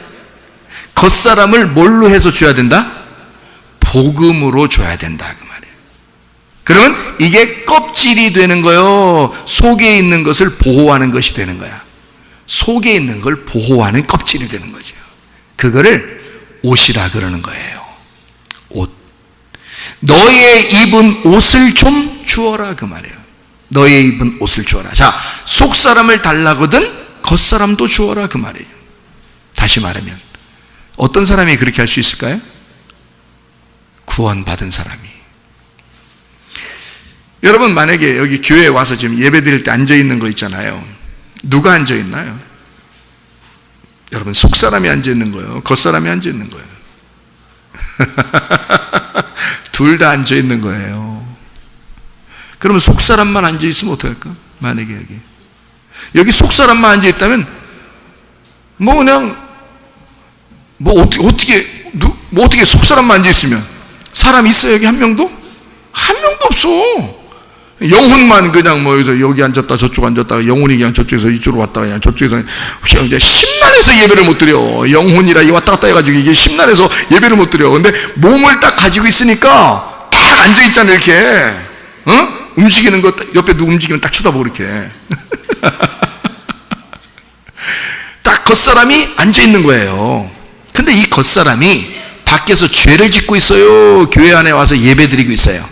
겉사람을 뭘로 해서 줘야 된다? 복음으로 줘야 된다 그 말이에요. 그러면 이게 껍질이 되는 거예요. 속에 있는 것을 보호하는 것이 되는 거야. 속에 있는 걸 보호하는 껍질이 되는 거죠. 그거를 옷이라 그러는 거예요. 옷. 너의 입은 옷을 좀 주어라 그 말이에요. 너의 입은 옷을 주어라. 자, 속사람을 달라거든 겉사람도 주어라 그 말이에요. 다시 말하면 어떤 사람이 그렇게 할 수 있을까요? 구원받은 사람이. 여러분 만약에 여기 교회에 와서 지금 예배 드릴 때 앉아있는 거 있잖아요. 누가 앉아있나요? 여러분 속사람이 앉아있는 거예요? 겉사람이 앉아있는 거예요? 둘 다 앉아있는 거예요. 그러면 속사람만 앉아있으면 어떡할까? 만약에 여기 속사람만 앉아있다면 어떻게 속사람만 앉아있으면 사람 있어요? 여기 한 명도? 한 명도 없어. 영혼만 그냥 뭐 여기 앉았다 저쪽 앉았다가 영혼이 그냥 저쪽에서 이쪽으로 왔다가 그냥 저쪽에서 그냥 이제 심란해서 예배를 못 드려. 영혼이라 왔다 갔다 해가지고 이게 심란해서 예배를 못 드려. 근데 몸을 딱 가지고 있으니까 딱 앉아 있잖아 이렇게. 움직이는 거 옆에 누구 움직이면 딱 쳐다보고 이렇게. 딱 겉사람이 앉아 있는 거예요. 근데 이 겉사람이 밖에서 죄를 짓고 있어요? 교회 안에 와서 예배 드리고 있어요?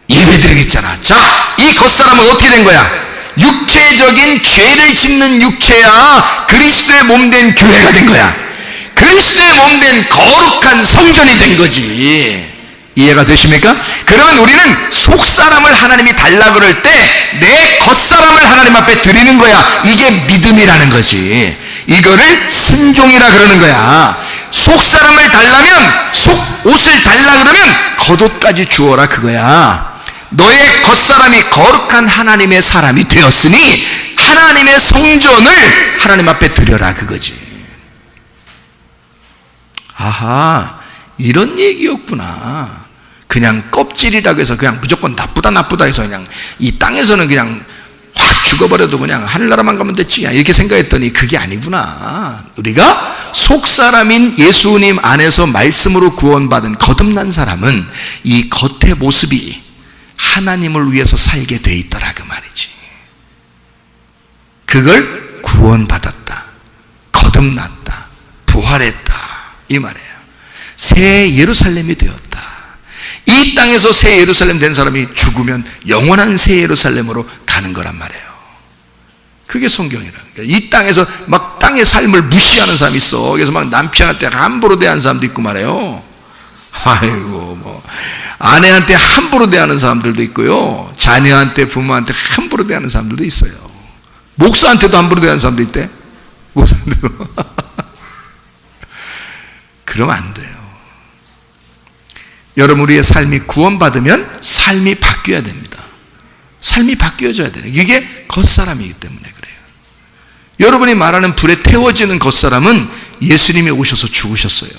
예배 드리고 있잖아. 자, 이 겉사람은 어떻게 된 거야? 육체적인 죄를 짓는 육체야 그리스도의 몸된 교회가 된 거야. 그리스도의 몸된 거룩한 성전이 된 거지. 이해가 되십니까? 그러면 우리는 속사람을 하나님이 달라 그럴 때 내 겉사람을 하나님 앞에 드리는 거야. 이게 믿음이라는 거지. 이거를 순종이라 그러는 거야. 속사람을 달라면 속옷을 달라 그러면 겉옷까지 주어라 그거야. 너의 겉사람이 거룩한 하나님의 사람이 되었으니 하나님의 성전을 하나님 앞에 드려라 그거지. 아하, 이런 얘기였구나. 그냥 껍질이라고 해서 그냥 무조건 나쁘다 해서 그냥 이 땅에서는 그냥 확 죽어버려도 그냥 하늘나라만 가면 됐지 이렇게 생각했더니 그게 아니구나. 우리가 속사람인 예수님 안에서 말씀으로 구원받은 거듭난 사람은 이 겉의 모습이 하나님을 위해서 살게 돼 있더라 그 말이지. 그걸 구원받았다, 거듭났다, 부활했다 이 말이에요. 새 예루살렘이 되었다. 이 땅에서 새 예루살렘 된 사람이 죽으면 영원한 새 예루살렘으로 가는 거란 말이에요. 그게 성경이라는 거예요. 이 땅에서 막 땅의 삶을 무시하는 사람이 있어. 그래서 막 남편한테 함부로 대하는 사람도 있고 말이에요. 아이고 뭐 아내한테 함부로 대하는 사람들도 있고요. 자녀한테 부모한테 함부로 대하는 사람들도 있어요. 목사한테도 함부로 대하는 사람도 있대. 목사한테도. 그러면 안 돼요. 여러분 우리의 삶이 구원받으면 삶이 바뀌어야 됩니다. 삶이 바뀌어져야 돼요. 이게 겉사람이기 때문에 그래요. 여러분이 말하는 불에 태워지는 겉사람은 예수님이 오셔서 죽으셨어요.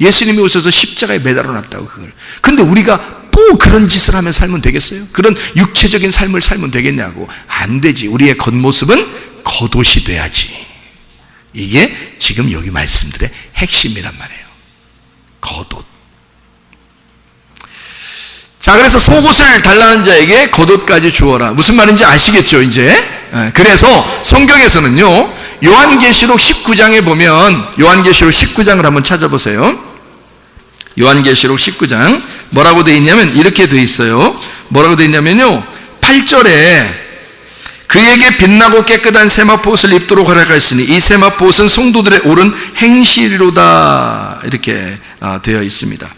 예수님이 오셔서 십자가에 매달아 놨다고 그걸. 근데 우리가 또 그런 짓을 하면 살면 되겠어요? 그런 육체적인 삶을 살면 되겠냐고. 안 되지. 우리의 겉모습은 겉옷이 돼야지. 이게 지금 여기 말씀들의 핵심이란 말이에요. 겉옷. 자, 그래서 속옷을 달라는 자에게 겉옷까지 주어라. 무슨 말인지 아시겠죠, 이제? 그래서 성경에서는요, 요한계시록 19장에 보면, 요한계시록 19장을 한번 찾아보세요. 요한계시록 19장, 뭐라고 되어 있냐면, 이렇게 되어 있어요. 뭐라고 되어 있냐면요, 8절에 그에게 빛나고 깨끗한 세마포옷을 입도록 허락하였으니 이 세마포옷은 성도들의 옳은 행실이로다. 이렇게 되어 있습니다.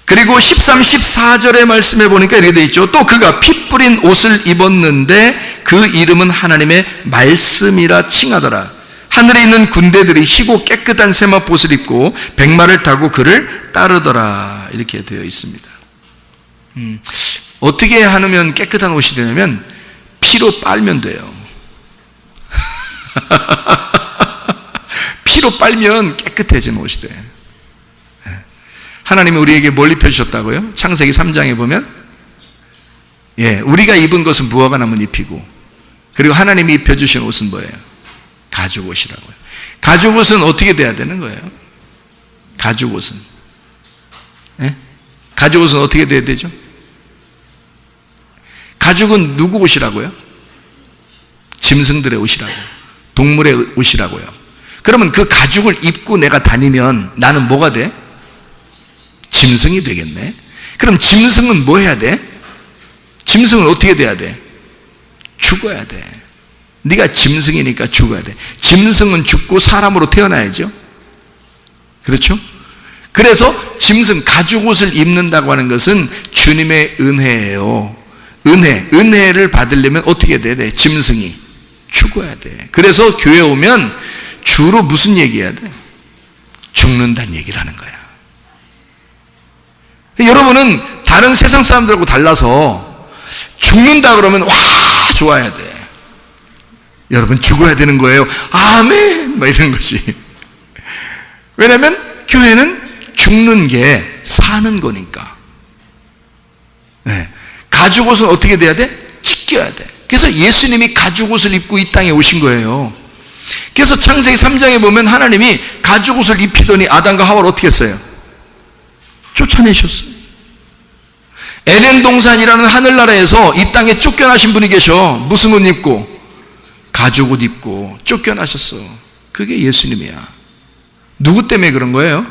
그리고 13, 14절의 말씀에 보니까 이렇게 되어 있죠. 또 그가 피 뿌린 옷을 입었는데 그 이름은 하나님의 말씀이라 칭하더라. 하늘에 있는 군대들이 희고 깨끗한 세마포옷을 입고 백마를 타고 그를 따르더라. 이렇게 되어 있습니다. 어떻게 하면 깨끗한 옷이 되냐면 피로 빨면 돼요. 피로 빨면 깨끗해지는 옷이 돼. 하나님이 우리에게 뭘 입혀주셨다고요? 창세기 3장에 보면 우리가 입은 것은 무화과 나무 잎이고 그리고 하나님이 입혀주신 옷은 뭐예요? 가죽옷이라고요. 가죽옷은 어떻게 돼야 되는 거예요? 가죽옷은 가죽옷은 어떻게 돼야 되죠? 가죽은 누구 옷이라고요? 짐승들의 옷이라고요. 동물의 옷이라고요. 그러면 그 가죽을 입고 내가 다니면 나는 뭐가 돼? 짐승이 되겠네. 그럼 짐승은 뭐 해야 돼? 짐승은 어떻게 돼야 돼? 죽어야 돼. 네가 짐승이니까 죽어야 돼. 짐승은 죽고 사람으로 태어나야죠. 그렇죠? 그래서 짐승 가죽옷을 입는다고 하는 것은 주님의 은혜예요. 은혜를 받으려면 어떻게 돼야 돼? 짐승이 죽어야 돼. 그래서 교회 오면 주로 무슨 얘기해야 돼? 죽는다는 얘기를 하는 거야. 여러분은 다른 세상 사람들하고 달라서 죽는다 그러면 와 좋아야 돼. 여러분 죽어야 되는 거예요. 아멘 막 이런 것이. 왜냐하면 교회는 죽는 게 사는 거니까. 가죽옷은 어떻게 돼야 돼? 찢겨야 돼. 그래서 예수님이 가죽옷을 입고 이 땅에 오신 거예요. 그래서 창세기 3장에 보면 하나님이 가죽옷을 입히더니 아담과 하와를 어떻게 했어요? 쫓아내셨어요. 에덴 동산이라는 하늘나라에서 이 땅에 쫓겨나신 분이 계셔. 무슨 옷 입고? 가죽옷 입고 쫓겨나셨어. 그게 예수님이야. 누구 때문에 그런 거예요?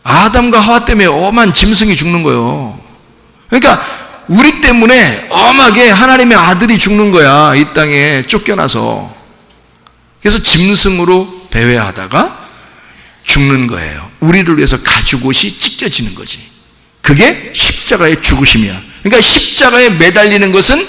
아담과 하와 때문에 엄한 짐승이 죽는 거예요. 그러니까 우리 때문에 엄하게 하나님의 아들이 죽는 거야. 이 땅에 쫓겨나서. 그래서 짐승으로 배회하다가 죽는 거예요. 우리를 위해서 가죽옷이 찢겨지는 거지. 그게 십자가의 죽으심이야. 그러니까 십자가에 매달리는 것은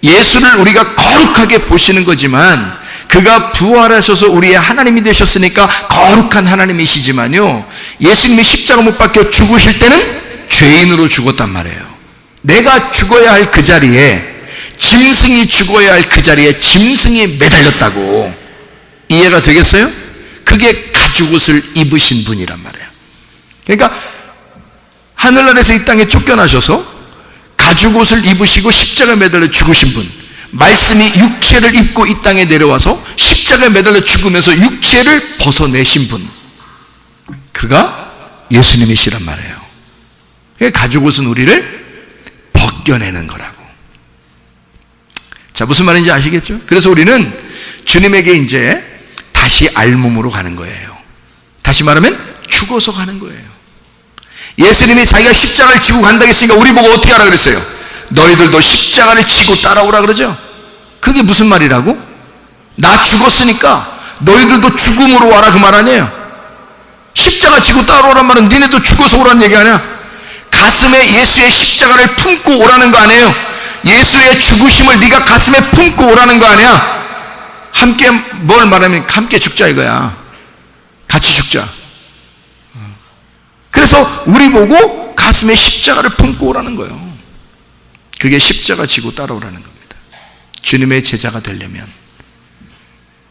예수를 우리가 거룩하게 보시는 거지만, 그가 부활하셔서 우리의 하나님이 되셨으니까 거룩한 하나님이시지만요, 예수님이 십자가 못 박혀 죽으실 때는 죄인으로 죽었단 말이에요. 내가 죽어야 할 그 자리에, 짐승이 죽어야 할 그 자리에 짐승이 매달렸다고. 이해가 되겠어요? 그게 가죽옷을 입으신 분이란 말이에요. 그러니까 하늘나라에서 이 땅에 쫓겨나셔서 가죽옷을 입으시고 십자가에 매달려 죽으신 분, 말씀이 육체를 입고 이 땅에 내려와서 십자가에 매달려 죽으면서 육체를 벗어내신 분, 그가 예수님이시란 말이에요. 그러니까 가죽옷은 우리를 벗겨내는 거라고. 자, 무슨 말인지 아시겠죠? 그래서 우리는 주님에게 이제 다시 알몸으로 가는 거예요. 다시 말하면 죽어서 가는 거예요. 예수님이 자기가 십자가를 지고 간다고 했으니까 우리 보고 어떻게 하라 그랬어요? 너희들도 십자가를 지고 따라오라 그러죠? 그게 무슨 말이라고? 나 죽었으니까 너희들도 죽음으로 와라, 그 말 아니에요? 십자가 지고 따라오란 말은 니네도 죽어서 오라는 얘기 아니야? 가슴에 예수의 십자가를 품고 오라는 거 아니에요? 예수의 죽으심을 네가 가슴에 품고 오라는 거 아니야? 함께 뭘 말하면 함께 죽자 이거야. 같이 죽자. 그래서 우리 보고 가슴에 십자가를 품고 오라는 거예요. 그게 십자가 지고 따라오라는 겁니다. 주님의 제자가 되려면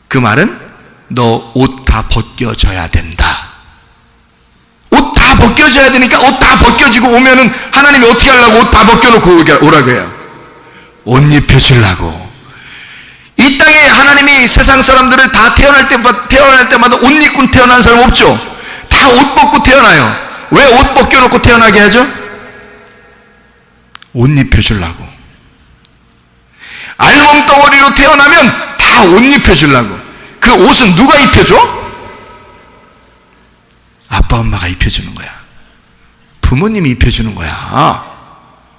그 말은 너 옷 다 벗겨져야 된다. 옷 다 벗겨져야 되니까 옷 다 벗겨지고 오면은 하나님이 어떻게 하려고 옷 다 벗겨놓고 오라고 해요? 옷 입혀주려고. 이 땅에 하나님이 세상 사람들을 다 태어날 때마다 옷 입고 태어난 사람 없죠? 다 옷 벗고 태어나요. 왜 옷 벗겨놓고 태어나게 하죠? 옷 입혀주려고. 알몸덩어리로 태어나면 다 옷 입혀주려고. 그 옷은 누가 입혀줘? 아빠 엄마가 입혀주는 거야. 부모님이 입혀주는 거야.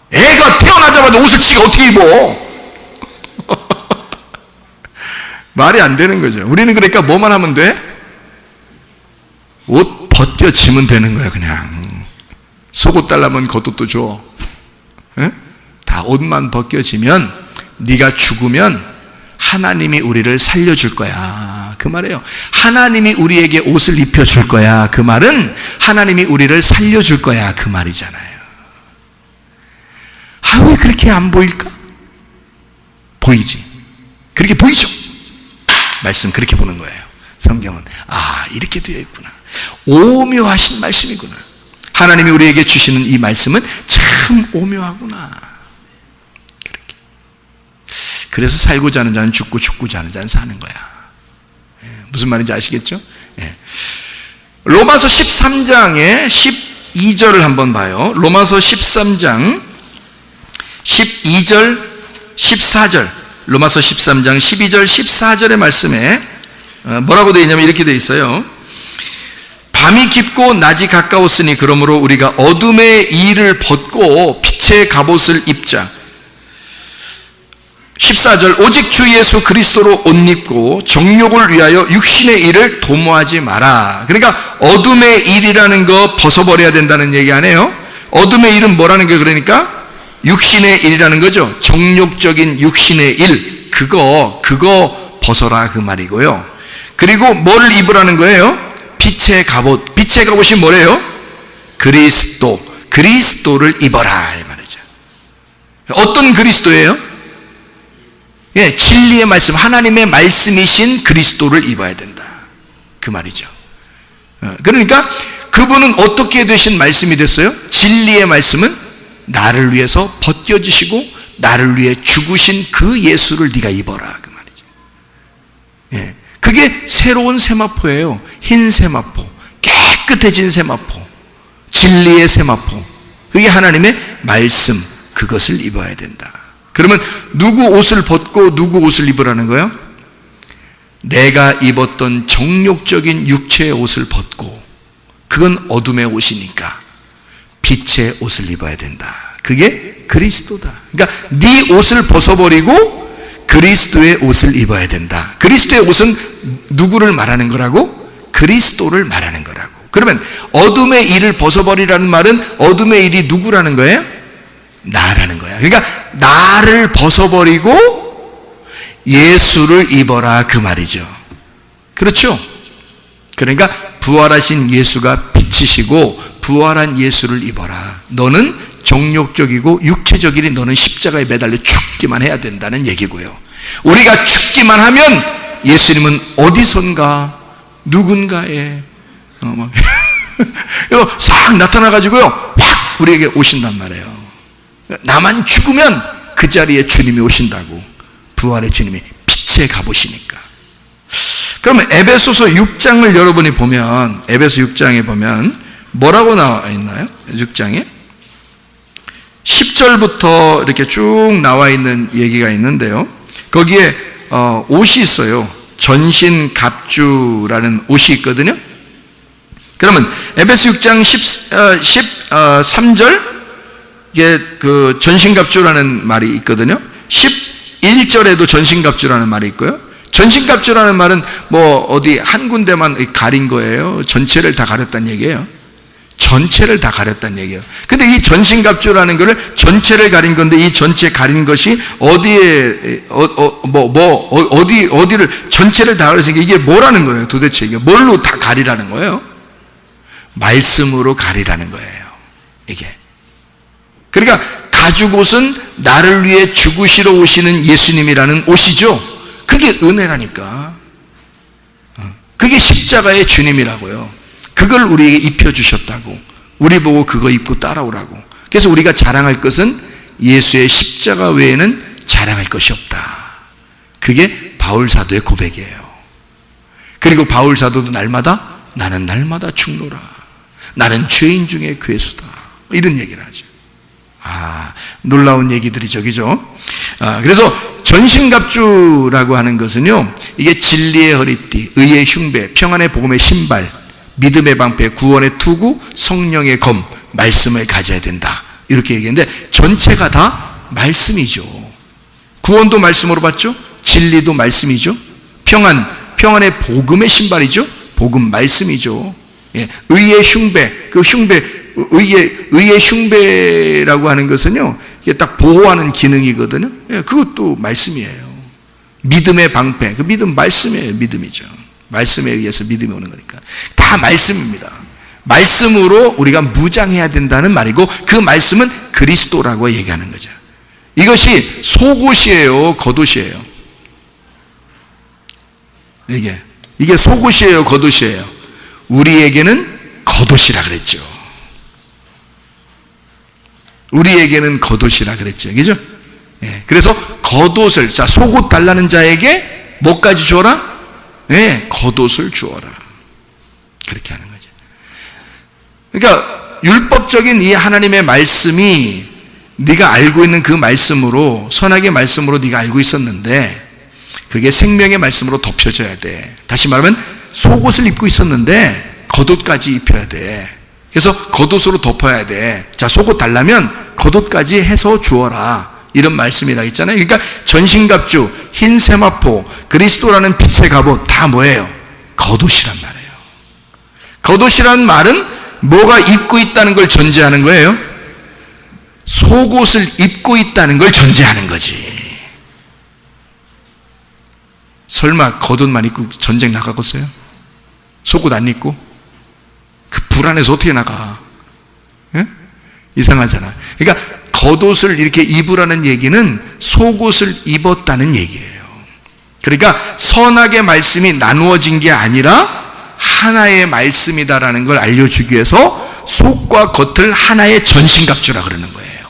애가 태어나자마자 옷을 지가 어떻게 입어? 말이 안 되는 거죠. 우리는 그러니까 뭐만 하면 돼? 옷 벗겨지면 되는 거야. 그냥 속옷 달라면 겉옷도 줘. 에? 다 옷만 벗겨지면 네가 죽으면 하나님이 우리를 살려줄 거야, 그 말이에요. 하나님이 우리에게 옷을 입혀줄 거야. 그 말은 하나님이 우리를 살려줄 거야, 그 말이잖아요. 아, 왜 그렇게 안 보일까? 보이지. 그렇게 보이죠. 말씀 그렇게 보는 거예요. 성경은 아, 이렇게 되어 있구나. 오묘하신 말씀이구나. 하나님이 우리에게 주시는 이 말씀은 참 오묘하구나. 그렇게. 그래서 살고자 하는 자는 죽고 죽고자 하는 자는 사는 거야. 무슨 말인지 아시겠죠? 로마서 13장의 12절을 한번 봐요. 로마서 13장 12절 14절, 로마서 13장 12절 14절의 말씀에 뭐라고 되어 있냐면 이렇게 되어 있어요. 밤이 깊고 낮이 가까웠으니 그러므로 우리가 어둠의 일을 벗고 빛의 갑옷을 입자. 14절, 오직 주 예수 그리스도로 옷 입고 정욕을 위하여 육신의 일을 도모하지 마라. 그러니까 어둠의 일이라는 거 벗어버려야 된다는 얘기 아니에요? 어둠의 일은 뭐라는 게, 그러니까 육신의 일이라는 거죠. 정욕적인 육신의 일, 그거 벗어라, 그 말이고요. 그리고 뭐를 입으라는 거예요? 빛의 갑옷. 빛의 갑옷이 뭐래요? 그리스도를 입어라, 이 말이죠. 어떤 그리스도예요? 예, 진리의 말씀, 하나님의 말씀이신 그리스도를 입어야 된다, 그 말이죠. 그러니까 그분은 어떻게 되신 말씀이 됐어요? 진리의 말씀은 나를 위해서 벗겨지시고 나를 위해 죽으신 그 예수를 네가 입어라, 그 말이죠. 예, 그게 새로운 세마포예요. 흰 세마포, 깨끗해진 세마포, 진리의 세마포. 그게 하나님의 말씀, 그것을 입어야 된다. 그러면 누구 옷을 벗고 누구 옷을 입으라는 거예요? 내가 입었던 정욕적인 육체의 옷을 벗고, 그건 어둠의 옷이니까 빛의 옷을 입어야 된다. 그게 그리스도다. 그러니까 네 옷을 벗어버리고 그리스도의 옷을 입어야 된다. 그리스도의 옷은 누구를 말하는 거라고? 그리스도를 말하는 거라고. 그러면 어둠의 일을 벗어버리라는 말은 어둠의 일이 누구라는 거예요? 나라는 거야. 그러니까 나를 벗어버리고 예수를 입어라, 그 말이죠. 그렇죠? 그러니까 부활하신 예수가 빛이시고 부활한 예수를 입어라. 너는 정욕적이고 육체적이니 너는 십자가에 매달려 죽기만 해야 된다는 얘기고요. 우리가 죽기만 하면 예수님은 어디선가 누군가에 싹 나타나가지고요, 확 우리에게 오신단 말이에요. 나만 죽으면 그 자리에 주님이 오신다고. 부활의 주님이 빛에 가보시니까. 그러면 에베소서 6장을 여러분이 보면, 에베소 6장에 보면 뭐라고 나와 있나요? 6장에 10절부터 이렇게 쭉 나와 있는 얘기가 있는데요, 거기에 옷이 있어요. 전신갑주라는 옷이 있거든요. 그러면 에베소 6장 13절, 이게 그 전신갑주라는 말이 있거든요. 11절에도 전신갑주라는 말이 있고요. 전신갑주라는 말은 뭐 어디 한 군데만 가린 거예요? 전체를 다 가렸다는 얘기예요. 전체를 다 가렸다는 얘기예요. 근데 이 전신갑주라는 거를 전체를 가린 건데, 이 전체 가린 것이 어디에 어디를 전체를 다 가려서 이게 뭐라는 거예요? 도대체 이게 뭘로 다 가리라는 거예요? 말씀으로 가리라는 거예요, 이게. 그러니까 가죽 옷은 나를 위해 죽으시러 오시는 예수님이라는 옷이죠. 그게 은혜라니까. 그게 십자가의 주님이라고요. 그걸 우리에게 입혀주셨다고. 우리 보고 그거 입고 따라오라고. 그래서 우리가 자랑할 것은 예수의 십자가 외에는 자랑할 것이 없다. 그게 바울사도의 고백이에요. 그리고 바울사도도 날마다 나는 날마다 죽노라, 나는 죄인 중에 괴수다, 이런 얘기를 하죠. 놀라운 얘기들이죠, 그죠? 그래서 전신갑주라고 하는 것은요, 이게 진리의 허리띠, 의의 흉배, 평안의 복음의 신발, 믿음의 방패, 구원의 투구, 성령의 검, 말씀을 가져야 된다, 이렇게 얘기했는데 전체가 다 말씀이죠. 구원도 말씀으로 받죠. 진리도 말씀이죠. 평안의 복음의 신발이죠. 복음 말씀이죠. 예, 의의 흉배, 그 흉배, 의의 흉배라고 하는 것은요, 이게 딱 보호하는 기능이거든요. 예, 그것도 말씀이에요. 믿음의 방패, 그 믿음 말씀이에요. 믿음이죠. 말씀에 의해서 믿음이 오는 거니까. 다 말씀입니다. 말씀으로 우리가 무장해야 된다는 말이고, 그 말씀은 그리스도라고 얘기하는 거죠. 이것이 속옷이에요, 겉옷이에요? 이게 속옷이에요, 겉옷이에요? 우리에게는 겉옷이라 그랬죠. 우리에게는 겉옷이라 그랬죠, 그죠? 예, 그래서 겉옷을, 자, 속옷 달라는 자에게 뭐까지 주어라? 네, 겉옷을 주어라. 그렇게 하는 거죠. 그러니까 율법적인 이 하나님의 말씀이 네가 알고 있는 그 말씀으로, 선악의 말씀으로 네가 알고 있었는데 그게 생명의 말씀으로 덮여져야 돼. 다시 말하면 속옷을 입고 있었는데 겉옷까지 입혀야 돼. 그래서 겉옷으로 덮어야 돼. 자, 속옷 달라면 겉옷까지 해서 주어라, 이런 말씀이라 했잖아요. 그러니까 전신갑주, 흰 세마포, 그리스도라는 빛의 갑옷, 다 뭐예요? 겉옷이란 말이에요. 겉옷이란 말은 뭐가 입고 있다는 걸 전제하는 거예요? 속옷을 입고 있다는 걸 전제하는 거지. 설마 겉옷만 입고 전쟁 나가겠어요? 속옷 안 입고? 그 불안해서 어떻게 나가? 예? 이상하잖아. 그러니까 겉옷을 이렇게 입으라는 얘기는 속옷을 입었다는 얘기예요. 그러니까 선악의 말씀이 나누어진 게 아니라 하나의 말씀이다라는 걸 알려주기 위해서 속과 겉을 하나의 전신갑주라 그러는 거예요.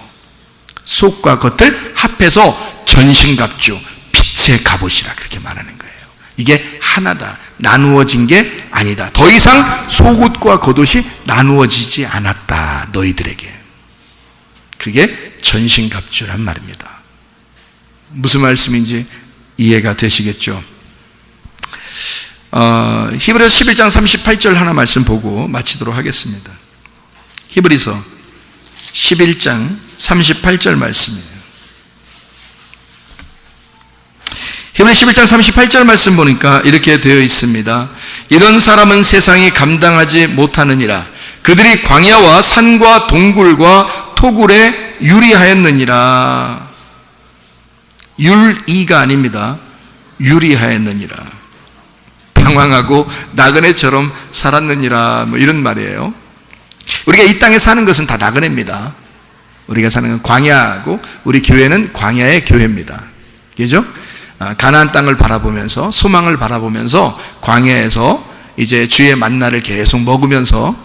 속과 겉을 합해서 전신갑주, 빛의 갑옷이라 그렇게 말하는 거예요. 이게 하나다. 나누어진 게 아니다. 더 이상 속옷과 겉옷이 나누어지지 않았다. 너희들에게. 그게 전신갑주란 말입니다. 무슨 말씀인지 이해가 되시겠죠? 히브리서 11장 38절 하나 말씀 보고 마치도록 하겠습니다. 히브리서 11장 38절 말씀이에요. 히브리서 11장 38절 말씀 보니까 이렇게 되어 있습니다. 이런 사람은 세상이 감당하지 못하느니라. 그들이 광야와 산과 동굴과 토굴에 유리하였느니라. 율이가 아닙니다. 유리하였느니라. 방황하고 나그네처럼 살았느니라. 뭐 이런 말이에요. 우리가 이 땅에 사는 것은 다 나그네입니다. 우리가 사는 건 광야고 우리 교회는 광야의 교회입니다. 그죠? 가나안 땅을 바라보면서 소망을 바라보면서 광야에서 이제 주의 만나를 계속 먹으면서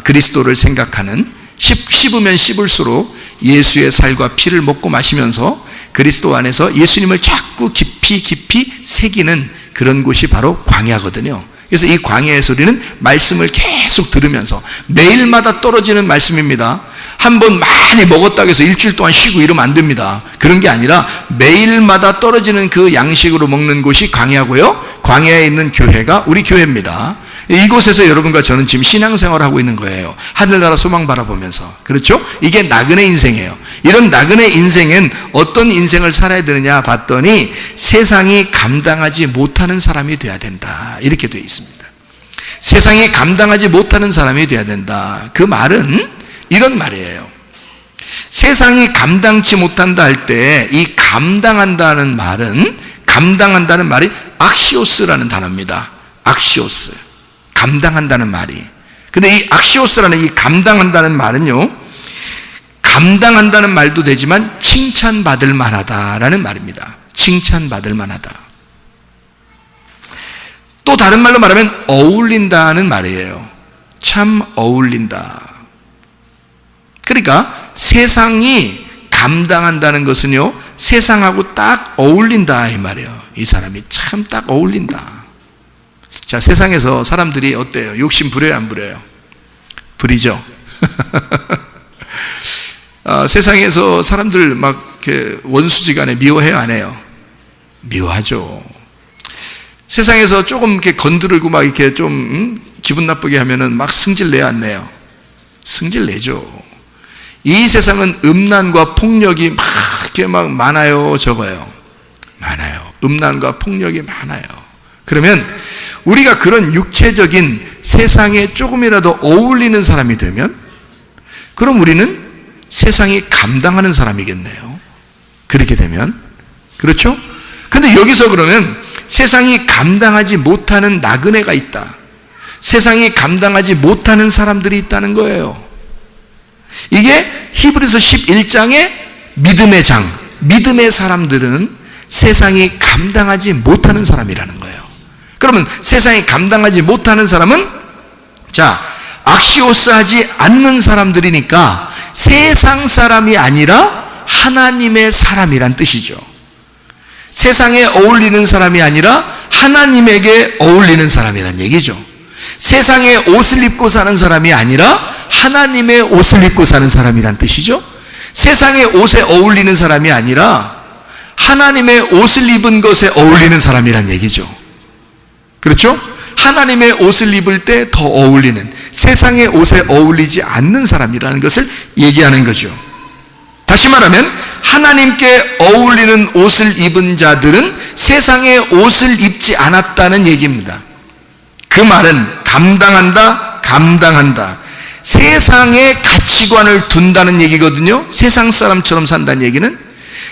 그리스도를 생각하는 씹으면 씹을수록 예수의 살과 피를 먹고 마시면서 그리스도 안에서 예수님을 자꾸 깊이 새기는 그런 곳이 바로 광야거든요. 그래서 이 광야에서 우리는 말씀을 계속 들으면서 매일마다 떨어지는 말씀입니다. 한번 많이 먹었다고 해서 일주일 동안 쉬고 이러면 안 됩니다. 그런 게 아니라 매일마다 떨어지는 그 양식으로 먹는 곳이 광야고요. 광야에 있는 교회가 우리 교회입니다. 이곳에서 여러분과 저는 지금 신앙생활을 하고 있는 거예요. 하늘나라 소망 바라보면서. 그렇죠? 이게 나그네 인생이에요. 이런 나그네 인생엔 어떤 인생을 살아야 되느냐 봤더니 세상이 감당하지 못하는 사람이 돼야 된다. 이렇게 되어 있습니다. 세상이 감당하지 못하는 사람이 돼야 된다. 그 말은 이런 말이에요. 세상이 감당치 못한다 할 때 이 감당한다는 말이 악시오스라는 단어입니다. 악시오스. 감당한다는 말이. 근데 이 악시오스라는 이 감당한다는 말은요, 감당한다는 말도 되지만 칭찬받을 만하다라는 말입니다. 칭찬받을 만하다. 또 다른 말로 말하면 어울린다는 말이에요. 참 어울린다. 그러니까 세상이 감당한다는 것은요, 세상하고 딱 어울린다 이 말이에요. 이 사람이 참 딱 어울린다. 자, 세상에서 사람들이 어때요? 욕심 부려요, 안 부려요? 부리죠. 세상에서 사람들 막 이렇게 원수지간에 미워해요, 안 해요? 미워하죠. 세상에서 조금 이렇게 건드리고 막 이렇게 좀 기분 나쁘게 하면은 막 승질 내요, 안 내요? 승질 내죠. 이 세상은 음란과 폭력이 막 이렇게 막 많아요, 적어요? 많아요. 음란과 폭력이 많아요. 그러면 우리가 그런 육체적인 세상에 조금이라도 어울리는 사람이 되면 그럼 우리는 세상이 감당하는 사람이겠네요. 그렇게 되면. 그렇죠? 근데 여기서 그러면 세상이 감당하지 못하는 나그네가 있다. 세상이 감당하지 못하는 사람들이 있다는 거예요. 이게 히브리서 11장의 믿음의 장, 믿음의 사람들은 세상이 감당하지 못하는 사람이라는 거예요. 그러면 세상이 감당하지 못하는 사람은 자, 악시오스하지 않는 사람들이니까 세상 사람이 아니라 하나님의 사람이란 뜻이죠. 세상에 어울리는 사람이 아니라 하나님에게 어울리는 사람이란 얘기죠. 세상에 옷을 입고 사는 사람이 아니라 하나님의 옷을 입고 사는 사람이란 뜻이죠. 세상의 옷에 어울리는 사람이 아니라 하나님의 옷을 입은 것에 어울리는 사람이란 얘기죠. 그렇죠? 하나님의 옷을 입을 때 더 어울리는, 세상의 옷에 어울리지 않는 사람이라는 것을 얘기하는 거죠. 다시 말하면 하나님께 어울리는 옷을 입은 자들은 세상의 옷을 입지 않았다는 얘기입니다. 그 말은 감당한다. 세상의 가치관을 둔다는 얘기거든요. 세상 사람처럼 산다는 얘기는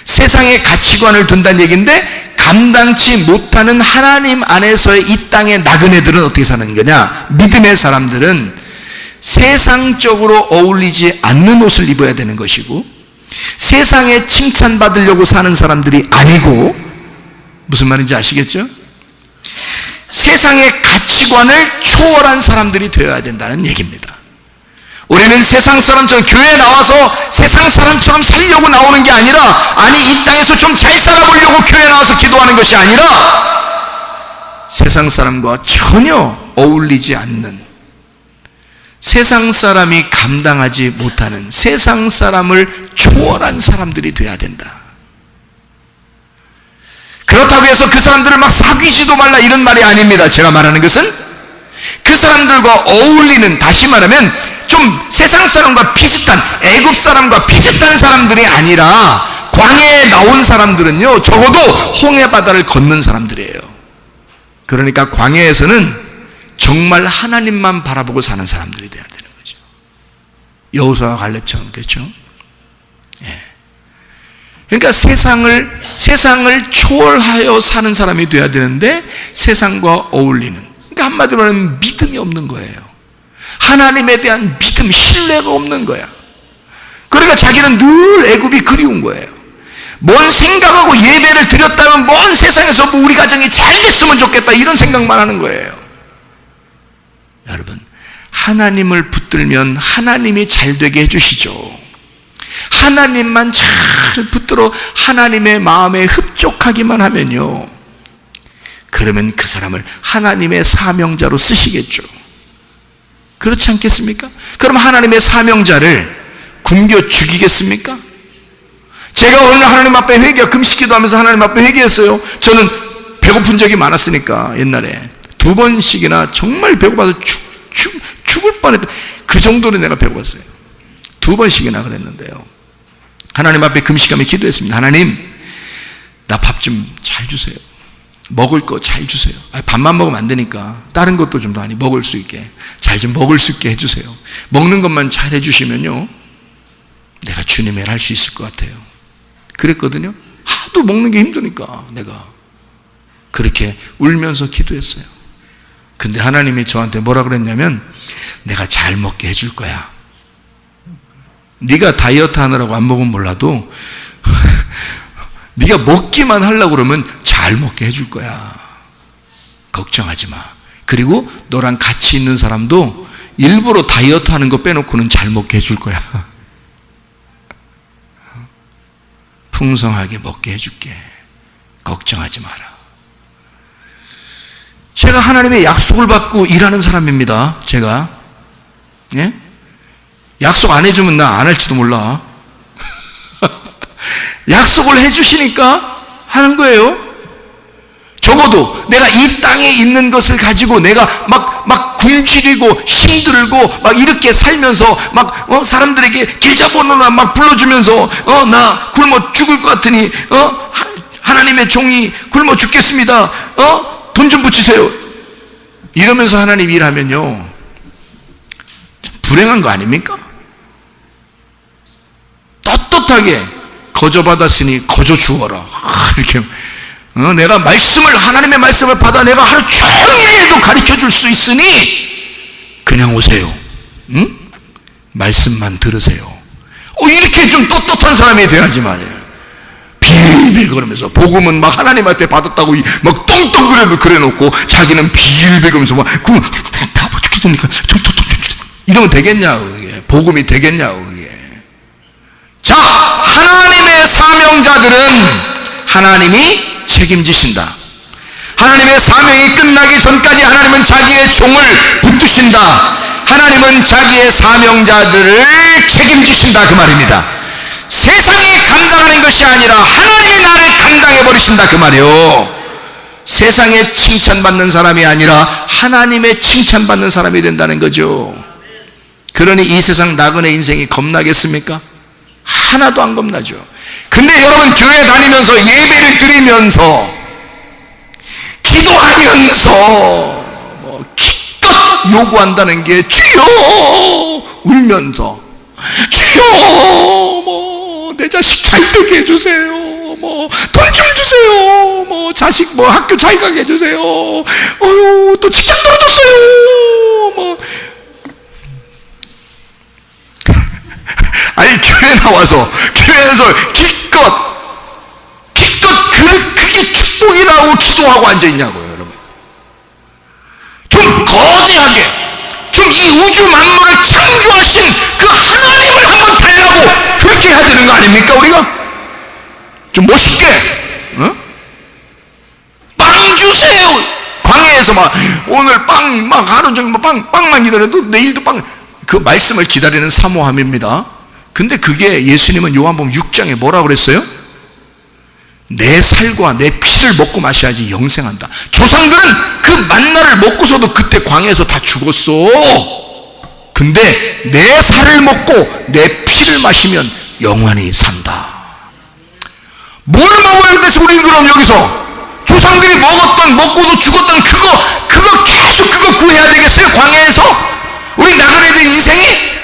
세상의 가치관을 둔다는 얘기인데 감당치 못하는 하나님 안에서의 이 땅의 나그네들은 어떻게 사는 거냐? 믿음의 사람들은 세상적으로 어울리지 않는 옷을 입어야 되는 것이고 세상에 칭찬받으려고 사는 사람들이 아니고, 무슨 말인지 아시겠죠? 세상의 가치관을 초월한 사람들이 되어야 된다는 얘기입니다. 우리는 세상 사람처럼 교회에 나와서 세상 사람처럼 살려고 나오는 게 아니라, 아니 이 땅에서 좀 잘 살아보려고 교회에 나와서 기도하는 것이 아니라, 세상 사람과 전혀 어울리지 않는, 세상 사람이 감당하지 못하는, 세상 사람을 초월한 사람들이 돼야 된다. 그렇다고 해서 그 사람들을 막 사귀지도 말라 이런 말이 아닙니다. 제가 말하는 것은 그 사람들과 어울리는, 다시 말하면 좀 세상 사람과 비슷한, 애굽 사람과 비슷한 사람들이 아니라, 광야에 나온 사람들은요 적어도 홍해 바다를 건넌 사람들이에요. 그러니까 광야에서는 정말 하나님만 바라보고 사는 사람들이 돼야 되는 거죠. 여호수아와 갈렙처럼. 그렇죠? 예. 그러니까 세상을 초월하여 사는 사람이 돼야 되는데, 세상과 어울리는, 그러니까 한마디로 말하면 믿음이 없는 거예요. 하나님에 대한 믿음, 신뢰가 없는 거야. 그러니까 자기는 늘 애굽이 그리운 거예요. 뭔 생각하고 예배를 드렸다면 먼 세상에서 뭐 우리 가정이 잘 됐으면 좋겠다 이런 생각만 하는 거예요. 여러분, 하나님을 붙들면 하나님이 잘 되게 해주시죠. 하나님만 잘 붙들어 하나님의 마음에 흡족하기만 하면요, 그러면 그 사람을 하나님의 사명자로 쓰시겠죠. 그렇지 않겠습니까? 그럼 하나님의 사명자를 굶겨 죽이겠습니까? 제가 오늘 하나님 앞에 금식기도 하면서 하나님 앞에 회개했어요. 저는 배고픈 적이 많았으니까, 옛날에 2번씩이나 정말 배고파서 죽을 뻔했던, 그 정도로 내가 배고팠어요. 2번씩이나 그랬는데요, 하나님 앞에 금식하며 기도했습니다. 하나님, 나 밥 좀 잘 주세요. 먹을 거 잘 주세요. 밥만 먹으면 안 되니까 다른 것도 좀 많이 먹을 수 있게, 잘 좀 먹을 수 있게 해주세요. 먹는 것만 잘 해주시면요, 내가 주님의 일 할 수 있을 것 같아요. 그랬거든요. 하도 먹는 게 힘드니까 내가 그렇게 울면서 기도했어요. 근데 하나님이 저한테 뭐라 그랬냐면, 내가 잘 먹게 해줄 거야. 네가 다이어트 하느라고 안 먹으면 몰라도 네가 먹기만 하려고 그러면 잘 먹게 해줄 거야. 걱정하지 마. 그리고 너랑 같이 있는 사람도 일부러 다이어트 하는 거 빼놓고는 잘 먹게 해줄 거야. 풍성하게 먹게 해줄게. 걱정하지 마라. 제가 하나님의 약속을 받고 일하는 사람입니다. 제가. 예? 약속 안 해주면 나 안 할지도 몰라. 약속을 해주시니까 하는 거예요. 적어도 내가 이 땅에 있는 것을 가지고 내가 막 굶주리고 힘들고 막 이렇게 살면서 사람들에게 계좌번호나 막 불러주면서 나 굶어 죽을 것 같으니 하나님의 종이 굶어 죽겠습니다. 돈 좀 붙이세요. 이러면서 하나님 일하면요, 불행한 거 아닙니까? 떳떳하게 거저받았으니 거저 주어라. 이렇게 내가 하나님의 말씀을 받아 내가 하루 종일에도 가르쳐 줄 수 있으니 그냥 오세요. 응? 말씀만 들으세요. 이렇게 좀 떳떳한 사람이 돼야지 말이에요. 빌빌 거리면서 복음은 막 하나님한테 받았다고 막 떵떵 그래놓고 자기는 빌빌 거리면서 막 그럼 배고파 죽겠습니까? 이러면 되겠냐고. 이게 복음이 되겠냐고. 이게. 자, 하나님의 사명자들은 하나님이 책임지신다. 하나님의 사명이 끝나기 전까지 하나님은 자기의 종을 붙드신다. 하나님은 자기의 사명자들을 책임지신다, 그 말입니다. 세상이 감당하는 것이 아니라 하나님이 나를 감당해 버리신다, 그 말이에요. 세상에 칭찬받는 사람이 아니라 하나님의 칭찬받는 사람이 된다는 거죠. 그러니 이 세상 나그네 인생이 겁나겠습니까? 하나도 안 겁나죠. 근데 여러분, 교회 다니면서 예배를 드리면서 기도하면서 기껏 요구한다는 게, 주여, 울면서 주여, 내 자식 잘 되게 해주세요, 돈 좀 주세요, 자식 학교 잘 가게 해주세요, 또 직장 떨어졌어요, 아니, 교회에서 기껏 그게 축복이라고 기도하고 앉아있냐고요, 여러분. 좀 거대하게 지금 이 우주 만물을 창조하신 그 하나님을 한번 달라고 그렇게 해야 되는 거 아닙니까? 우리가 좀 멋있게 빵 주세요. 광야에서 막 오늘 빵 막 하루 종일 빵만 기다려도 내일도 빵, 그 말씀을 기다리는 사모함입니다. 근데 그게 예수님은 요한복음 6장에 뭐라고 그랬어요? 내 살과 내 피를 먹고 마셔야지 영생한다. 조상들은 그 만나를 먹고서도 그때 광야에서 다 죽었어. 근데 내 살을 먹고 내 피를 마시면 영원히 산다. 뭘 먹어야 돼? 우리는 그럼 여기서 조상들이 먹고도 죽었던 그거 계속 그거 구해야 되겠어요? 광야에서? 우리 나그네들 인생이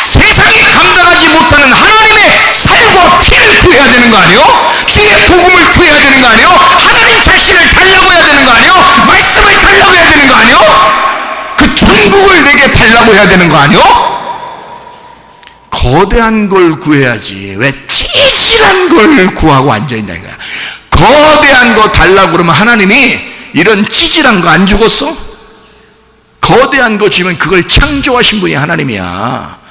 세상이 감당하지 못하는 하나님의 살과 피를 구해야 되는 거 아니에요? 주의 복음을 구해야 되는 거 아니에요? 하나님 자신을 달라고 해야 되는 거 아니에요? 말씀을 달라고 해야 되는 거 아니에요? 그 천국을 내게 달라고 해야 되는 거 아니에요? 거대한 걸 구해야지 왜 찌질한 걸 구하고 앉아있냐 이거야. 거대한 거 달라고 그러면 하나님이 이런 찌질한 거 안 주겠어? 거대한 거 주면 그걸 창조하신 분이 하나님이야.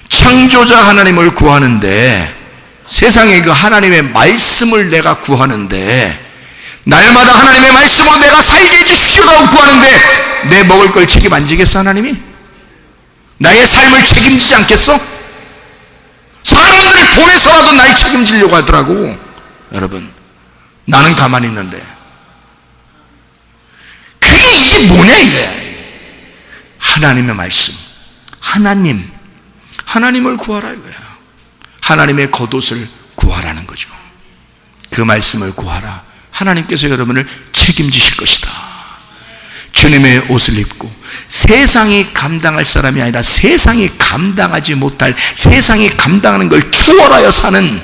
창조자 하나님을 구하는데, 세상에 그 하나님의 말씀을 내가 구하는데, 날마다 하나님의 말씀으로 내가 살게 해주십시오라고 구하는데 내 먹을 걸 책임 안 지겠어 하나님이? 나의 삶을 책임지지 않겠어? 사람들이 돈에서라도 날 책임지려고 하더라고. 여러분, 나는 가만히 있는데 그게 이게 뭐냐 이거야. 하나님의 말씀, 하나님을 구하라 이거야. 하나님의 겉옷을 구하라는 거죠. 그 말씀을 구하라. 하나님께서 여러분을 책임지실 것이다. 주님의 옷을 입고 세상이 감당할 사람이 아니라 세상이 감당하지 못할, 세상이 감당하는 걸 추월하여 사는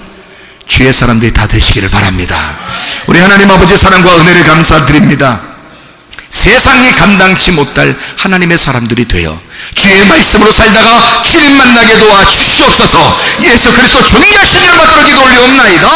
주의 사람들이 다 되시기를 바랍니다. 우리 하나님 아버지의 사랑과 은혜를 감사드립니다. 세상이 감당치 못할 하나님의 사람들이 되어 주의 말씀으로 살다가 주님 만나게 도와 주시옵소서. 예수 그리스도 존귀하신 이름으로 기도 올리옵나이다.